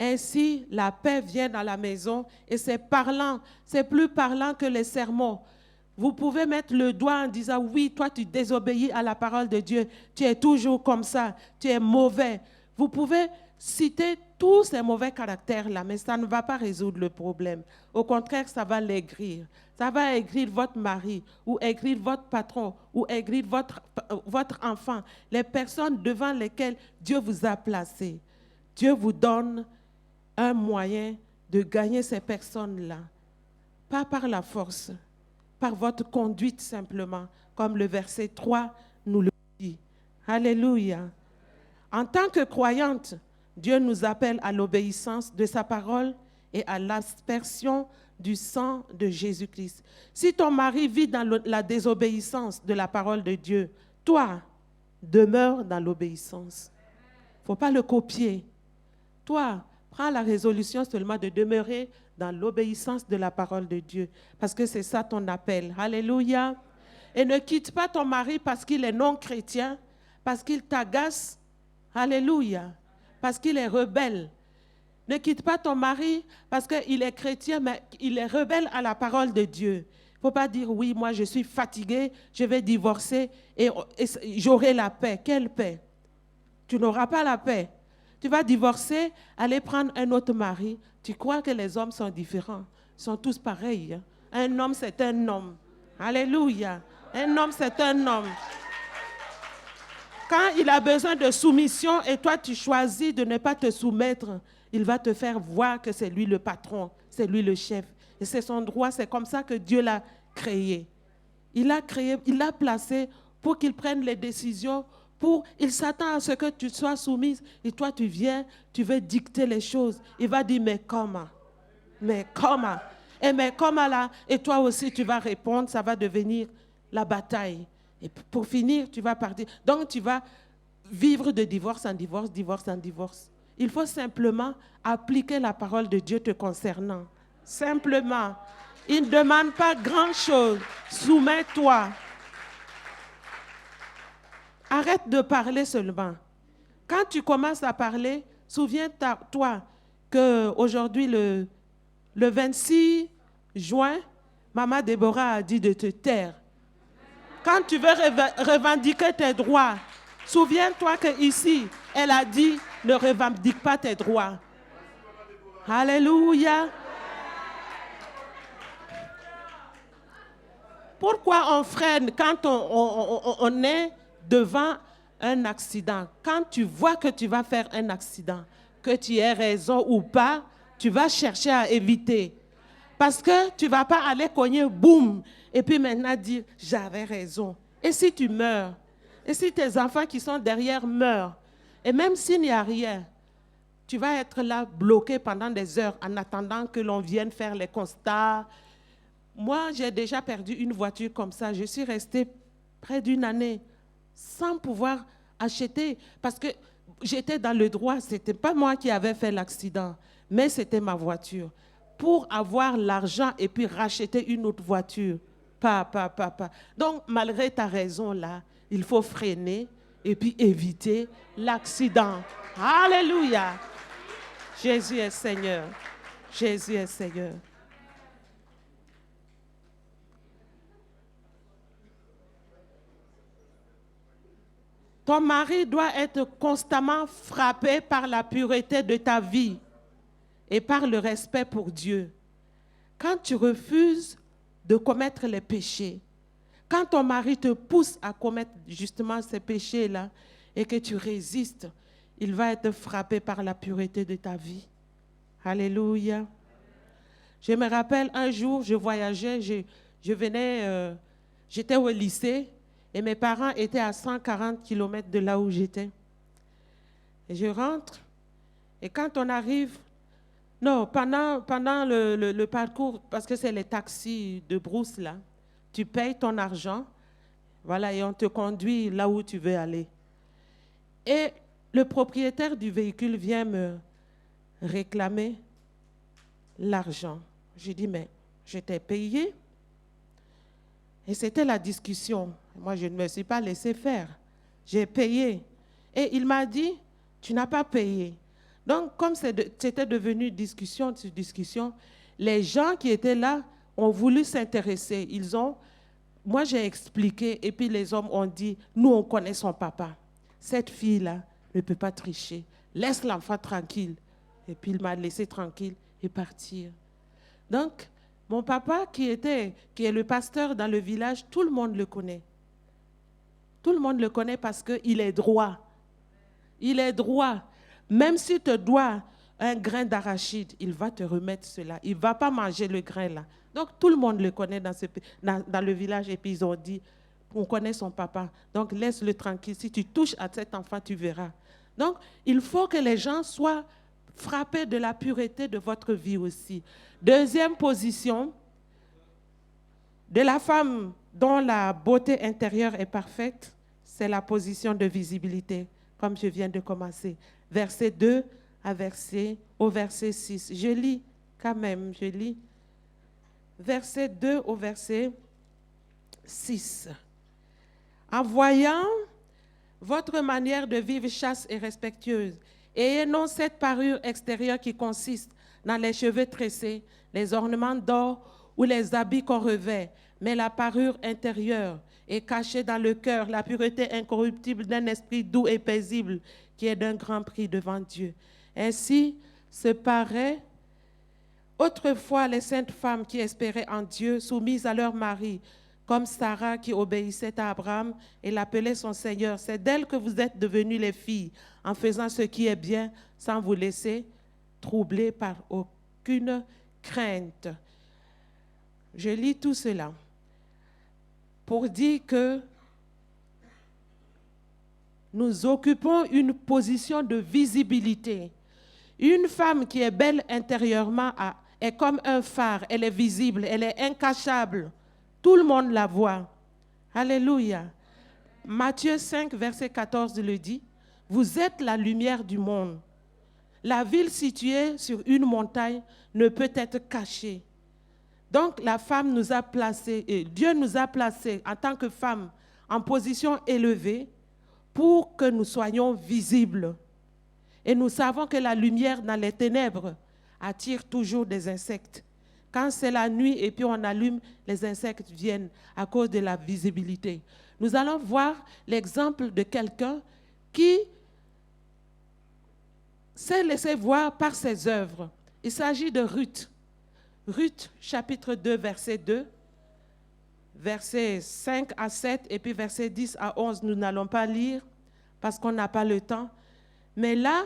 Ainsi, la paix vient dans la maison et c'est parlant, c'est plus parlant que les sermons. Vous pouvez mettre le doigt en disant, oui, toi tu désobéis à la parole de Dieu, tu es toujours comme ça, tu es mauvais. Vous pouvez citer tous ces mauvais caractères-là, mais ça ne va pas résoudre le problème. Au contraire, ça va l'aigrir. Ça va aigrir votre mari, ou aigrir votre patron, ou aigrir votre enfant, les personnes devant lesquelles Dieu vous a placé. Dieu vous donne un moyen de gagner ces personnes-là, pas par la force, par votre conduite simplement, comme le verset 3 nous le dit. Alléluia. En tant que croyante, Dieu nous appelle à l'obéissance de sa parole et à l'aspersion du sang de Jésus-Christ. Si ton mari vit dans la désobéissance de la parole de Dieu, toi, demeure dans l'obéissance. Il ne faut pas le copier. Toi, prends la résolution seulement de demeurer dans l'obéissance de la parole de Dieu, parce que c'est ça ton appel. Alléluia. Et ne quitte pas ton mari parce qu'il est non chrétien, parce qu'il t'agace. Alléluia. Parce qu'il est rebelle. Ne quitte pas ton mari parce qu'il est chrétien, mais il est rebelle à la parole de Dieu. Il ne faut pas dire, oui, moi je suis fatigué, je vais divorcer et j'aurai la paix. Quelle paix? Tu n'auras pas la paix. Tu vas divorcer, aller prendre un autre mari. Tu crois que les hommes sont différents? Ils sont tous pareils. Hein? Un homme, c'est un homme. Alléluia. Un homme, c'est un homme. Quand il a besoin de soumission et toi, tu choisis de ne pas te soumettre, il va te faire voir que c'est lui le patron, c'est lui le chef. Et c'est son droit, c'est comme ça que Dieu l'a créé. Il l'a placé pour qu'il prenne les décisions. Il s'attend à ce que tu sois soumise et toi tu viens, tu veux dicter les choses. Il va dire mais comment? Mais comment? Et mais comment là? Et toi aussi tu vas répondre, ça va devenir la bataille. Et pour finir, tu vas partir. Donc tu vas vivre de divorce en divorce, divorce en divorce. Il faut simplement appliquer la parole de Dieu te concernant. Simplement. Il ne demande pas grand-chose. Soumets-toi. Arrête de parler seulement. Quand tu commences à parler, souviens-toi qu'aujourd'hui, le 26 juin, Maman Déborah a dit de te taire. Quand tu veux revendiquer tes droits, souviens-toi qu'ici, elle a dit ne revendique pas tes droits. Alléluia. Pourquoi on freine quand on est devant un accident? Quand tu vois que tu vas faire un accident, que tu aies raison ou pas, tu vas chercher à éviter. Parce que tu ne vas pas aller cogner, boum, et puis maintenant dire, j'avais raison. Et si tu meurs? Et si tes enfants qui sont derrière meurent? Et même s'il n'y a rien, tu vas être là bloqué pendant des heures en attendant que l'on vienne faire les constats. Moi, j'ai déjà perdu une voiture comme ça. Je suis restée près d'une année sans pouvoir acheter. Parce que j'étais dans le droit, ce n'était pas moi qui avais fait l'accident, mais c'était ma voiture. Pour avoir l'argent et puis racheter une autre voiture. Pas. Donc, malgré ta raison là, il faut freiner et puis éviter l'accident. Alléluia. Jésus est Seigneur. Jésus est Seigneur. Ton mari doit être constamment frappé par la pureté de ta vie et par le respect pour Dieu. Quand tu refuses de commettre les péchés, quand ton mari te pousse à commettre justement ces péchés-là et que tu résistes, il va être frappé par la pureté de ta vie. Alléluia. Je me rappelle un jour, je voyageais, j'étais au lycée et mes parents étaient à 140 km de là où j'étais. Et je rentre et quand on arrive, non, pendant le parcours, parce que c'est les taxis de brousse là, tu payes ton argent, voilà, et on te conduit là où tu veux aller. Et le propriétaire du véhicule vient me réclamer l'argent. J'ai dit, mais je t'ai payé. Et c'était la discussion. Moi, je ne me suis pas laissé faire. J'ai payé. Et il m'a dit, tu n'as pas payé. Donc, comme c'était devenu discussion sur discussion, les gens qui étaient là ont voulu s'intéresser. Moi, j'ai expliqué, et puis les hommes ont dit, nous, on connaît son papa. Cette fille-là ne peut pas tricher. Laisse l'enfant tranquille. Et puis, il m'a laissé tranquille et partir. Donc, mon papa, qui est le pasteur dans le village, tout le monde le connaît. Tout le monde le connaît parce qu'il est droit. Il est droit. Même si tu dois un grain d'arachide, il va te remettre cela. Il ne va pas manger le grain là. Donc, tout le monde le connaît dans le village. Et puis, ils ont dit, on connaît son papa. Donc, laisse-le tranquille. Si tu touches à cet enfant, tu verras. Donc, il faut que les gens soient frappés de la pureté de votre vie aussi. Deuxième position, de la femme dont la beauté intérieure est parfaite, c'est la position de visibilité, comme je viens de commencer. Verset 2 au verset 6. Je lis quand même, je lis. Verset 2 au verset 6. En voyant votre manière de vivre chaste et respectueuse, et non cette parure extérieure qui consiste dans les cheveux tressés, les ornements d'or ou les habits qu'on revêt, mais la parure intérieure est cachée dans le cœur, la pureté incorruptible d'un esprit doux et paisible qui est d'un grand prix devant Dieu. Ainsi se paraît autrefois les saintes femmes qui espéraient en Dieu, soumises à leur mari, comme Sarah qui obéissait à Abraham et l'appelait son Seigneur. C'est d'elle que vous êtes devenues les filles, en faisant ce qui est bien, sans vous laisser troubler par aucune crainte. Je lis tout cela pour dire que nous occupons une position de visibilité. Une femme qui est belle intérieurement est comme un phare, elle est visible, elle est incachable. Tout le monde la voit. Alléluia. Matthieu 5, verset 14 le dit. Vous êtes la lumière du monde. La ville située sur une montagne ne peut être cachée. Donc la femme nous a placés, et Dieu nous a placés en tant que femmes en position élevée pour que nous soyons visibles. Et nous savons que la lumière dans les ténèbres attire toujours des insectes. Quand c'est la nuit et puis on allume, les insectes viennent à cause de la visibilité. Nous allons voir l'exemple de quelqu'un qui s'est laissé voir par ses œuvres. Il s'agit de Ruth. Ruth, chapitre 2, verset 2, versets 5 à 7, et puis versets 10 à 11, nous n'allons pas lire parce qu'on n'a pas le temps. Mais là,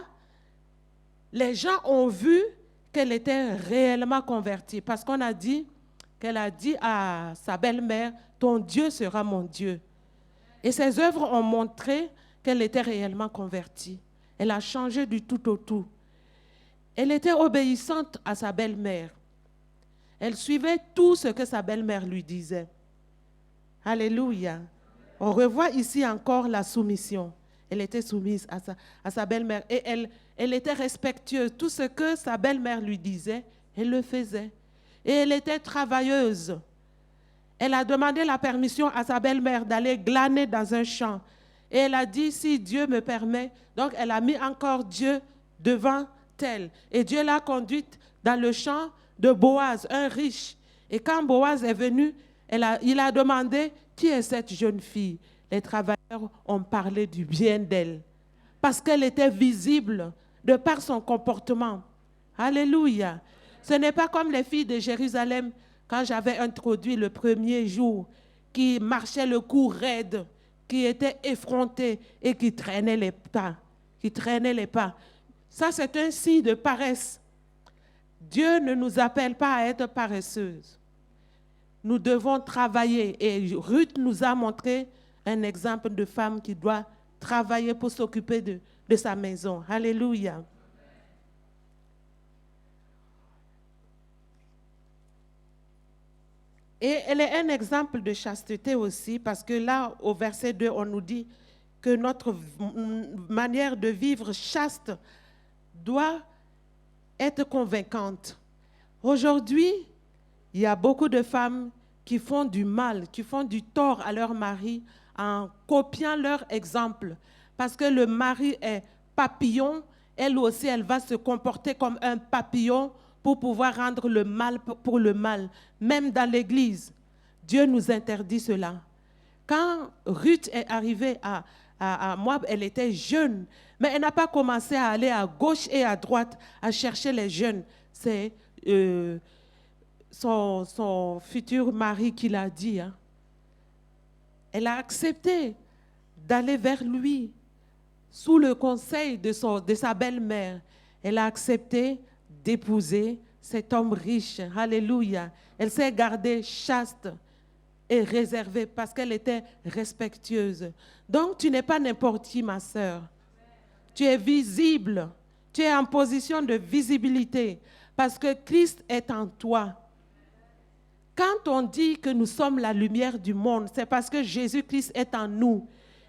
les gens ont vu qu'elle était réellement convertie parce qu'on a dit qu'elle a dit à sa belle-mère, ton Dieu sera mon Dieu. Et ses œuvres ont montré qu'elle était réellement convertie. Elle a changé du tout au tout. Elle était obéissante à sa belle-mère. Elle suivait tout ce que sa belle-mère lui disait. Alléluia. On revoit ici encore la soumission. Elle était soumise à sa belle-mère et elle était respectueuse. Tout ce que sa belle-mère lui disait, elle le faisait. Et elle était travailleuse. Elle a demandé la permission à sa belle-mère d'aller glaner dans un champ. Et elle a dit, si Dieu me permet, donc elle a mis encore Dieu devant elle. Et Dieu l'a conduite dans le champ de Boaz, un riche. Et quand Boaz est venu, il a demandé, qui est cette jeune fille? Les travailleurs ont parlé du bien d'elle, parce qu'elle était visible de par son comportement. Alléluia. Ce n'est pas comme les filles de Jérusalem, quand j'avais introduit le premier jour, qui marchaient le cou raide, qui étaient effrontées et qui traînaient les pas. Ça, c'est un signe de paresse. Dieu ne nous appelle pas à être paresseuses. Nous devons travailler. Et Ruth nous a montré un exemple de femme qui doit travailler pour s'occuper de sa maison. Alléluia. Et elle est un exemple de chasteté aussi, parce que là, au verset 2, on nous dit que notre manière de vivre chaste doit être convaincante. Aujourd'hui, il y a beaucoup de femmes qui font du mal, qui font du tort à leur mari en copiant leur exemple. Parce que le mari est papillon, elle aussi, elle va se comporter comme un papillon pour pouvoir rendre le mal pour le mal. Même dans l'église, Dieu nous interdit cela. Quand Ruth est arrivée à Moab, elle était jeune, mais elle n'a pas commencé à aller à gauche et à droite à chercher les jeunes. C'est son futur mari qui l'a dit. Hein. Elle a accepté d'aller vers lui sous le conseil de sa belle-mère. Elle a accepté d'épouser cet homme riche. Alléluia. Elle s'est gardée chaste et réservée parce qu'elle était respectueuse. Donc, tu n'es pas n'importe qui, ma sœur. Tu es visible. Tu es en position de visibilité parce que Christ est en toi. Quand on dit que nous sommes la lumière du monde, c'est parce que Jésus-Christ est en nous.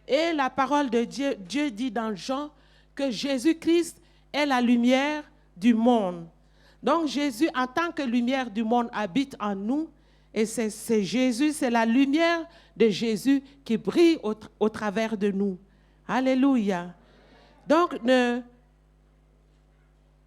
Et la parole de Dieu, Dieu dit dans Jean que Jésus-Christ est la lumière du monde. Donc Jésus, en tant que lumière du monde, habite en nous. Et c'est Jésus, c'est la lumière de Jésus qui brille au travers de nous. Alléluia. Donc ne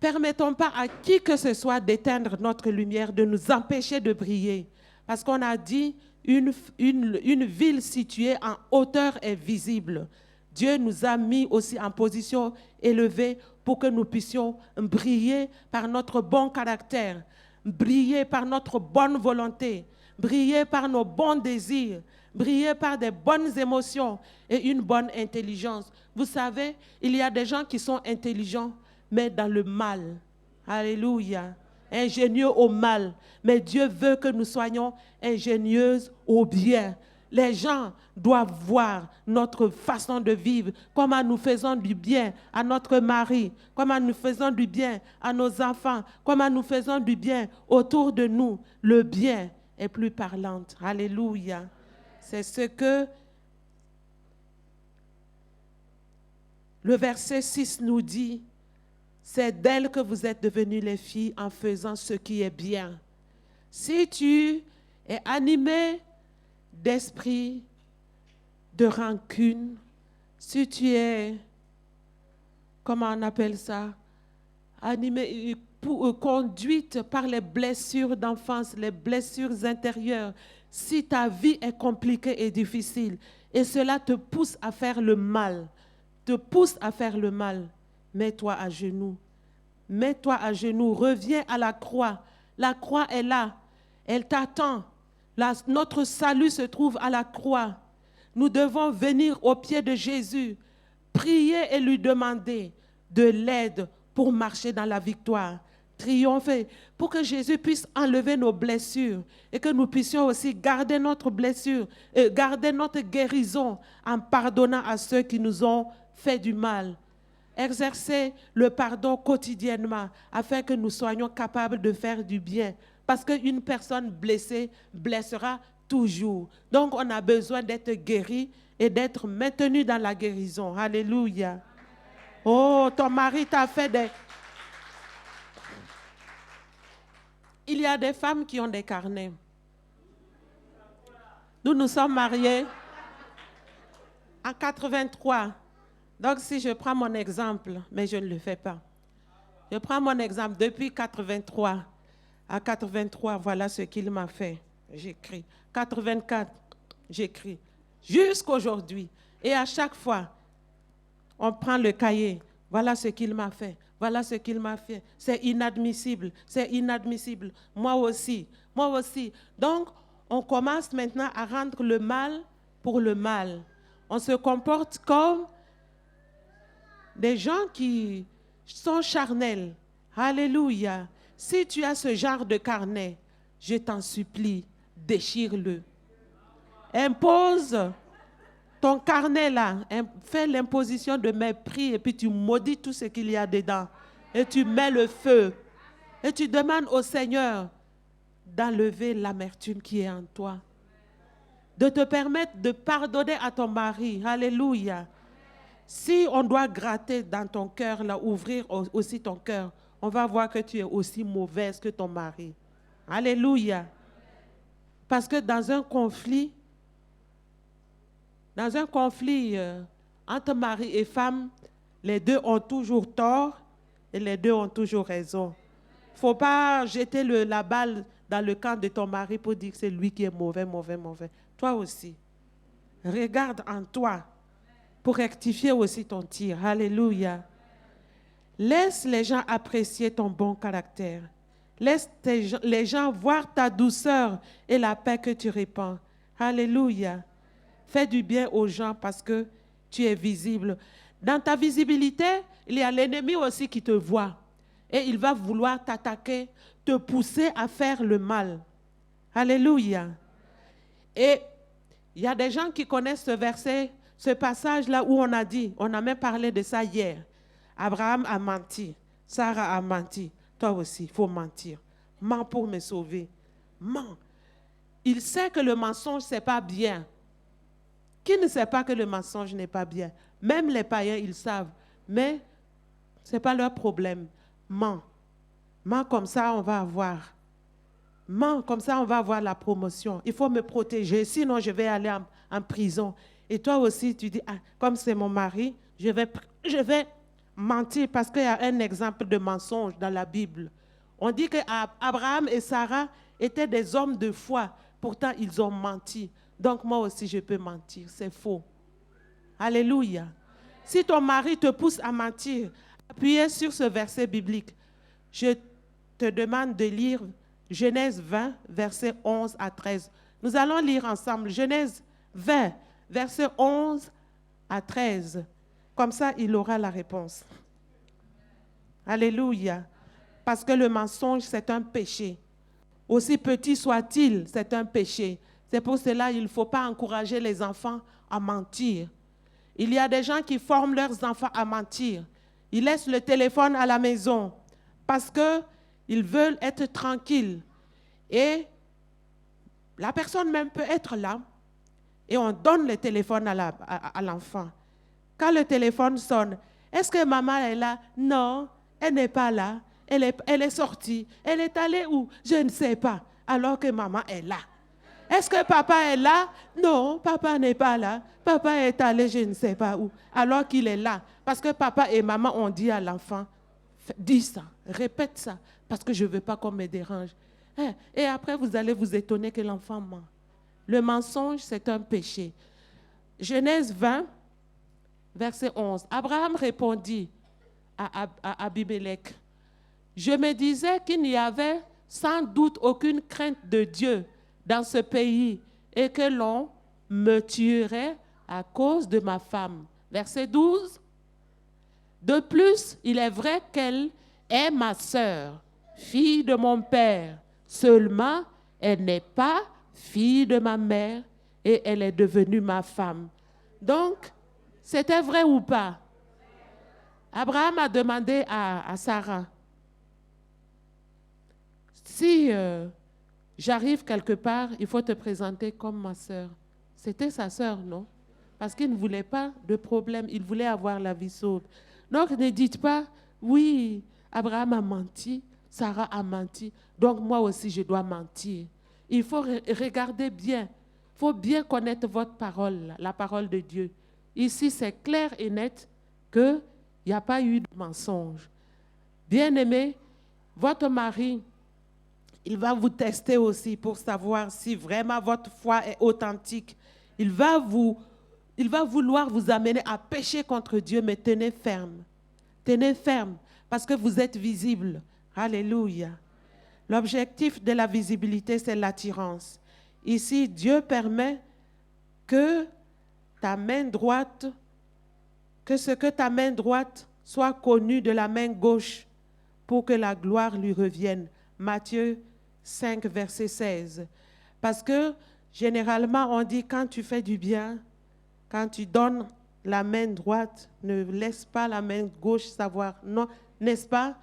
permettons pas à qui que ce soit d'éteindre notre lumière, de nous empêcher de briller. Parce qu'on a dit, une ville située en hauteur est visible. Dieu nous a mis aussi en position élevée pour que nous puissions briller par notre bon caractère, briller par notre bonne volonté, briller par nos bons désirs, briller par des bonnes émotions et une bonne intelligence. Vous savez, il y a des gens qui sont intelligents, mais dans le mal. Alléluia. Ingénieux au mal. Mais Dieu veut que nous soyons ingénieuses au bien. Les gens doivent voir notre façon de vivre, comment nous faisons du bien à notre mari, comment nous faisons du bien à nos enfants, comment nous faisons du bien autour de nous. Le bien est plus parlant. Alléluia. C'est ce que le verset 6 nous dit. C'est d'elle que vous êtes devenues les filles en faisant ce qui est bien. Si tu es animé d'esprit de rancune, si tu es, comment on appelle ça, animé, conduite par les blessures d'enfance, les blessures intérieures, si ta vie est compliquée et difficile, et cela te pousse à faire le mal, mets-toi à genoux. Mets-toi à genoux. Reviens à la croix. La croix est là. Elle t'attend. Notre salut se trouve à la croix. Nous devons venir au pied de Jésus, prier et lui demander de l'aide pour marcher dans la victoire. Triompher, pour que Jésus puisse enlever nos blessures et que nous puissions aussi garder notre blessure, garder notre guérison en pardonnant à ceux qui nous ont fait du mal. Exercer le pardon quotidiennement afin que nous soyons capables de faire du bien. Parce qu'une personne blessée blessera toujours. Donc, on a besoin d'être guéri et d'être maintenu dans la guérison. Alléluia. Oh, ton mari t'a fait des... Il y a des femmes qui ont des carnets. Nous sommes mariés en 83. Donc, si je prends mon exemple, mais je ne le fais pas. Je prends mon exemple depuis 83. À 83, voilà ce qu'il m'a fait. J'écris. 84, j'écris. Jusqu'aujourd'hui. Et à chaque fois, on prend le cahier. Voilà ce qu'il m'a fait. Voilà ce qu'il m'a fait. C'est inadmissible. C'est inadmissible. Moi aussi. Moi aussi. Donc, on commence maintenant à rendre le mal pour le mal. On se comporte comme des gens qui sont charnels. Alléluia. Si tu as ce genre de carnet, je t'en supplie, déchire-le. Impose ton carnet là, fais l'imposition de mépris et puis tu maudis tout ce qu'il y a dedans. Et tu mets le feu. Et tu demandes au Seigneur d'enlever l'amertume qui est en toi. De te permettre de pardonner à ton mari. Alléluia. Si on doit gratter dans ton cœur, là, ouvrir aussi ton cœur, on va voir que tu es aussi mauvaise que ton mari. Alléluia. Parce que dans un conflit entre mari et femme, les deux ont toujours tort et les deux ont toujours raison. Il ne faut pas jeter la balle dans le camp de ton mari pour dire que c'est lui qui est mauvais, mauvais, mauvais. Toi aussi. Regarde en toi pour rectifier aussi ton tir. Alléluia. Laisse les gens apprécier ton bon caractère. Laisse les gens voir ta douceur et la paix que tu répands. Alléluia. Fais du bien aux gens parce que tu es visible. Dans ta visibilité, il y a l'ennemi aussi qui te voit. Et il va vouloir t'attaquer, te pousser à faire le mal. Alléluia. Et il y a des gens qui connaissent ce verset, ce passage-là où on a même parlé de ça hier. Abraham a menti, Sarah a menti. Toi aussi, il faut mentir. Mens pour me sauver. Mens. Il sait que le mensonge, ce n'est pas bien. Qui ne sait pas que le mensonge n'est pas bien? Même les païens, ils savent. Mais ce n'est pas leur problème. Mens. Mens comme ça, on va avoir. Mens comme ça, on va avoir la promotion. Il faut me protéger, sinon je vais aller en prison. Et toi aussi, tu dis, ah, comme c'est mon mari, je vais mentir parce qu'il y a un exemple de mensonge dans la Bible. On dit qu'Abraham et Sarah étaient des hommes de foi. Pourtant, ils ont menti. Donc, moi aussi, je peux mentir. C'est faux. Alléluia. Si ton mari te pousse à mentir, appuyez sur ce verset biblique. Je te demande de lire Genèse 20, versets 11 à 13. Nous allons lire ensemble Genèse 20, versets 11 à 13. Comme ça, il aura la réponse. Alléluia. Parce que le mensonge, c'est un péché. Aussi petit soit-il, c'est un péché. C'est pour cela qu'il ne faut pas encourager les enfants à mentir. Il y a des gens qui forment leurs enfants à mentir. Ils laissent le téléphone à la maison parce qu'ils veulent être tranquilles. Et la personne même peut être là et on donne le téléphone à l'enfant. Quand le téléphone sonne, est-ce que maman est là? Non, elle n'est pas là. Elle est sortie. Elle est allée où? Je ne sais pas. Alors que maman est là. Est-ce que papa est là? Non, papa n'est pas là. Papa est allé je ne sais pas où. Alors qu'il est là. Parce que papa et maman ont dit à l'enfant, dis ça, répète ça, parce que je ne veux pas qu'on me dérange. Et après, vous allez vous étonner que l'enfant ment. Le mensonge, c'est un péché. Genèse 20, verset 11. Abraham répondit à Abimelech, je me disais qu'il n'y avait sans doute aucune crainte de Dieu dans ce pays et que l'on me tuerait à cause de ma femme. Verset 12. De plus, il est vrai qu'elle est ma sœur, fille de mon père. Seulement, elle n'est pas fille de ma mère et elle est devenue ma femme. Donc, c'était vrai ou pas? Abraham a demandé à Sarah, si j'arrive quelque part, il faut te présenter comme ma sœur. C'était sa sœur, non? Parce qu'il ne voulait pas de problème, il voulait avoir la vie sauve. Donc ne dites pas, oui, Abraham a menti, Sarah a menti, donc moi aussi je dois mentir. Il faut regarder bien, il faut bien connaître votre parole, la parole de Dieu. Ici, c'est clair et net qu'il n'y a pas eu de mensonge. Bien-aimé, votre mari, il va vous tester aussi pour savoir si vraiment votre foi est authentique. Il va vouloir vous amener à pécher contre Dieu, mais tenez ferme. Tenez ferme, parce que vous êtes visible. Alléluia. L'objectif de la visibilité, c'est l'attirance. Ici, Dieu permet que ta main droite, que ce que ta main droite soit connu de la main gauche pour que la gloire lui revienne. Matthieu 5, verset 16. Parce que généralement, on dit quand tu fais du bien, quand tu donnes la main droite, ne laisse pas la main gauche savoir. Non, n'est-ce pas?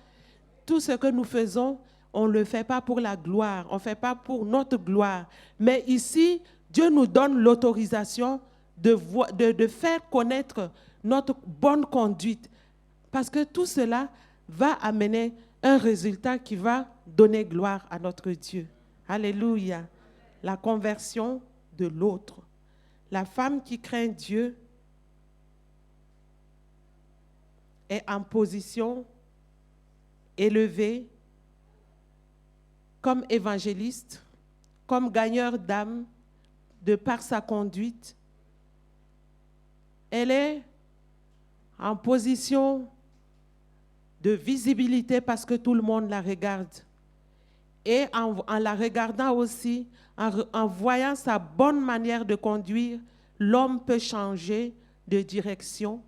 Tout ce que nous faisons, on ne le fait pas pour la gloire, on ne fait pas pour notre gloire. Mais ici, Dieu nous donne l'autorisation de faire connaître notre bonne conduite. Parce que tout cela va amener un résultat qui va donner gloire à notre Dieu. Alléluia. La conversion de l'autre. La femme qui craint Dieu est en position élevée comme évangéliste, comme gagneur d'âme, de par sa conduite. Elle est en position de visibilité parce que tout le monde la regarde. Et en la regardant aussi, en voyant sa bonne manière de conduire, l'homme peut changer de direction.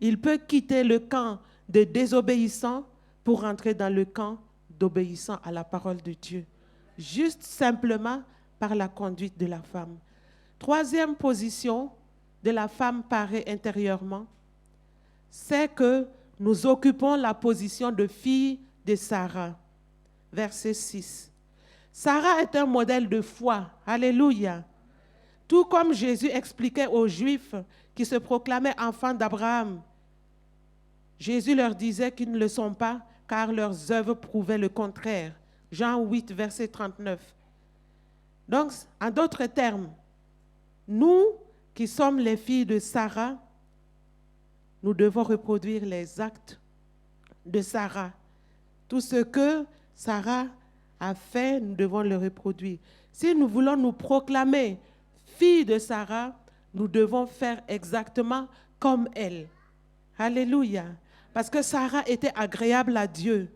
Il peut quitter le camp de désobéissant pour entrer dans le camp d'obéissant à la parole de Dieu. Juste simplement par la conduite de la femme. Troisième position de la femme parée intérieurement, c'est que nous occupons la position de fille de Sarah. Verset 6. Sarah est un modèle de foi. Alléluia. Tout comme Jésus expliquait aux Juifs qui se proclamaient enfants d'Abraham, Jésus leur disait qu'ils ne le sont pas car leurs œuvres prouvaient le contraire. Jean 8, verset 39. Donc, en d'autres termes, nous qui sommes les filles de Sarah, nous devons reproduire les actes de Sarah. Tout ce que Sarah a fait, nous devons le reproduire. Si nous voulons nous proclamer filles de Sarah, nous devons faire exactement comme elle. Alléluia. Parce que Sarah était agréable à Dieu.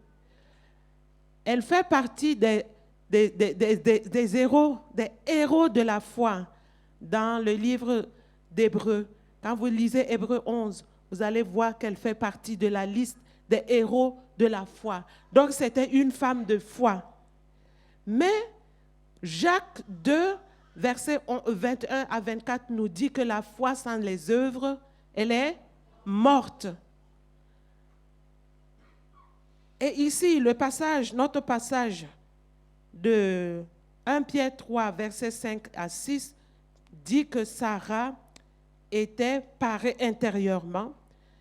Elle fait partie des héros de la foi dans le livre d'Hébreux. Quand vous lisez Hébreux 11, vous allez voir qu'elle fait partie de la liste des héros de la foi. Donc, c'était une femme de foi. Mais Jacques 2, versets 21 à 24, nous dit que la foi sans les œuvres, elle est morte. Et ici, notre passage de 1 Pierre 3, versets 5 à 6, dit que Sarah était parée intérieurement.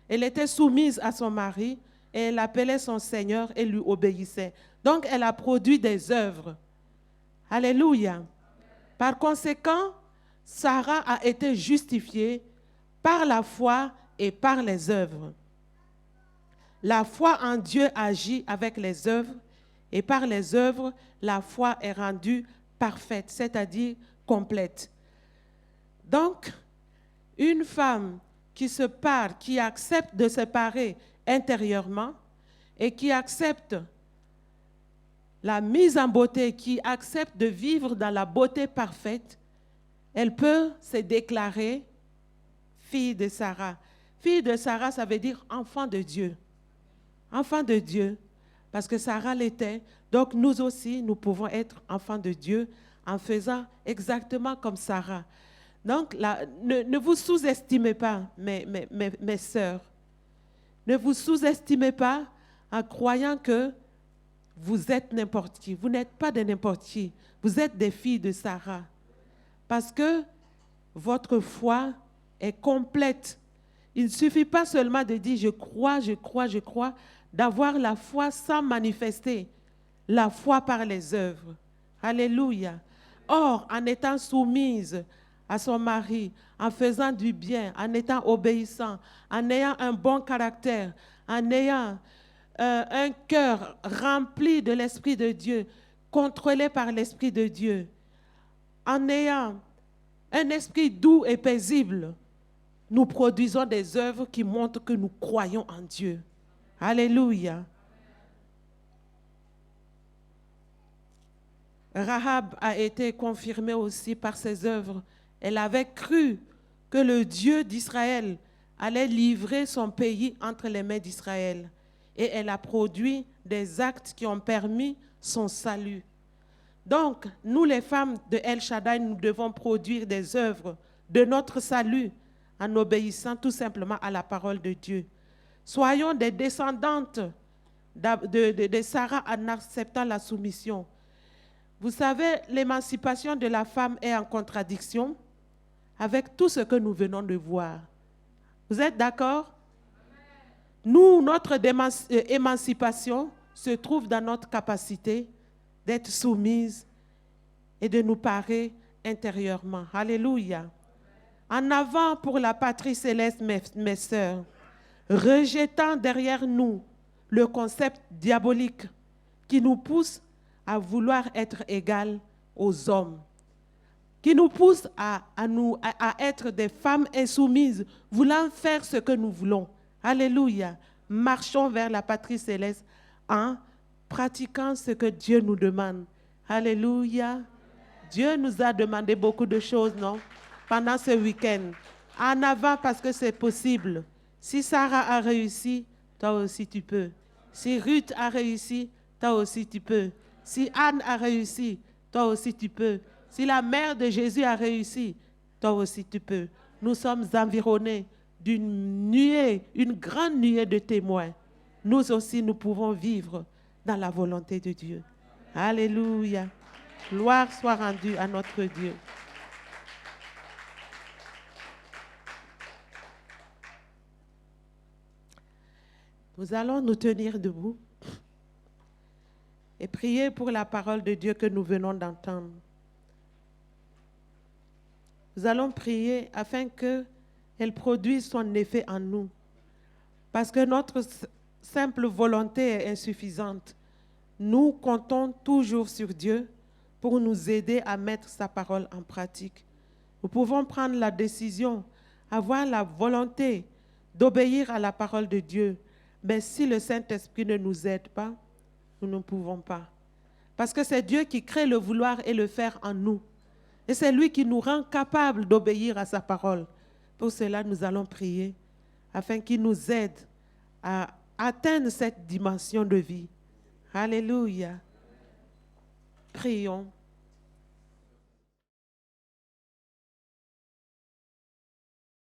Elle était soumise à son mari et elle appelait son Seigneur et lui obéissait. Donc, elle a produit des œuvres. Alléluia. Par conséquent, Sarah a été justifiée par la foi et par les œuvres. La foi en Dieu agit avec les œuvres et par les œuvres, la foi est rendue parfaite, c'est-à-dire complète. Donc, une femme qui se pare, qui accepte de se parer intérieurement et qui accepte la mise en beauté, qui accepte de vivre dans la beauté parfaite, elle peut se déclarer fille de Sarah. Fille de Sarah, ça veut dire enfant de Dieu. Enfant de Dieu, parce que Sarah l'était. Donc nous aussi, nous pouvons être enfants de Dieu en faisant exactement comme Sarah. Donc, ne vous sous-estimez pas, mes sœurs. Ne vous sous-estimez pas en croyant que vous êtes n'importe qui. Vous n'êtes pas de n'importe qui. Vous êtes des filles de Sarah. Parce que votre foi est complète. Il ne suffit pas seulement de dire je crois, je crois, je crois, d'avoir la foi sans manifester la foi par les œuvres. Alléluia. Or, en étant soumise à son mari, en faisant du bien, en étant obéissant, en ayant un bon caractère, en ayant un cœur rempli de l'Esprit de Dieu, contrôlé par l'Esprit de Dieu, en ayant un esprit doux et paisible, nous produisons des œuvres qui montrent que nous croyons en Dieu. Alléluia. Rahab a été confirmée aussi par ses œuvres. Elle avait cru que le Dieu d'Israël allait livrer son pays entre les mains d'Israël. Et elle a produit des actes qui ont permis son salut. Donc, nous les femmes de El Shaddai, nous devons produire des œuvres de notre salut en obéissant tout simplement à la parole de Dieu. Soyons des descendantes de Sarah en acceptant la soumission. Vous savez, l'émancipation de la femme est en contradiction avec tout ce que nous venons de voir. Vous êtes d'accord? Nous, notre émancipation se trouve dans notre capacité d'être soumise et de nous parer intérieurement. Alléluia. En avant pour la patrie céleste, mes sœurs, rejetant derrière nous le concept diabolique qui nous pousse à vouloir être égales aux hommes, qui nous pousse à être des femmes insoumises, voulant faire ce que nous voulons. Alléluia. Marchons vers la patrie céleste en pratiquant ce que Dieu nous demande. Alléluia. Dieu nous a demandé beaucoup de choses, non? Pendant ce week-end. En avant parce que c'est possible. Si Sarah a réussi, toi aussi tu peux. Si Ruth a réussi, toi aussi tu peux. Si Anne a réussi, toi aussi tu peux. Si la mère de Jésus a réussi, toi aussi tu peux. Nous sommes environnés d'une nuée, une grande nuée de témoins. Nous aussi, nous pouvons vivre dans la volonté de Dieu. Alléluia. Gloire soit rendue à notre Dieu. Nous allons nous tenir debout et prier pour la parole de Dieu que nous venons d'entendre. Nous allons prier afin qu'elle produise son effet en nous. Parce que notre simple volonté est insuffisante. Nous comptons toujours sur Dieu pour nous aider à mettre sa parole en pratique. Nous pouvons prendre la décision, avoir la volonté d'obéir à la parole de Dieu. Mais si le Saint-Esprit ne nous aide pas, nous ne pouvons pas. Parce que c'est Dieu qui crée le vouloir et le faire en nous. Et c'est lui qui nous rend capables d'obéir à sa parole. Pour cela, nous allons prier afin qu'il nous aide à atteindre cette dimension de vie. Alléluia. Prions.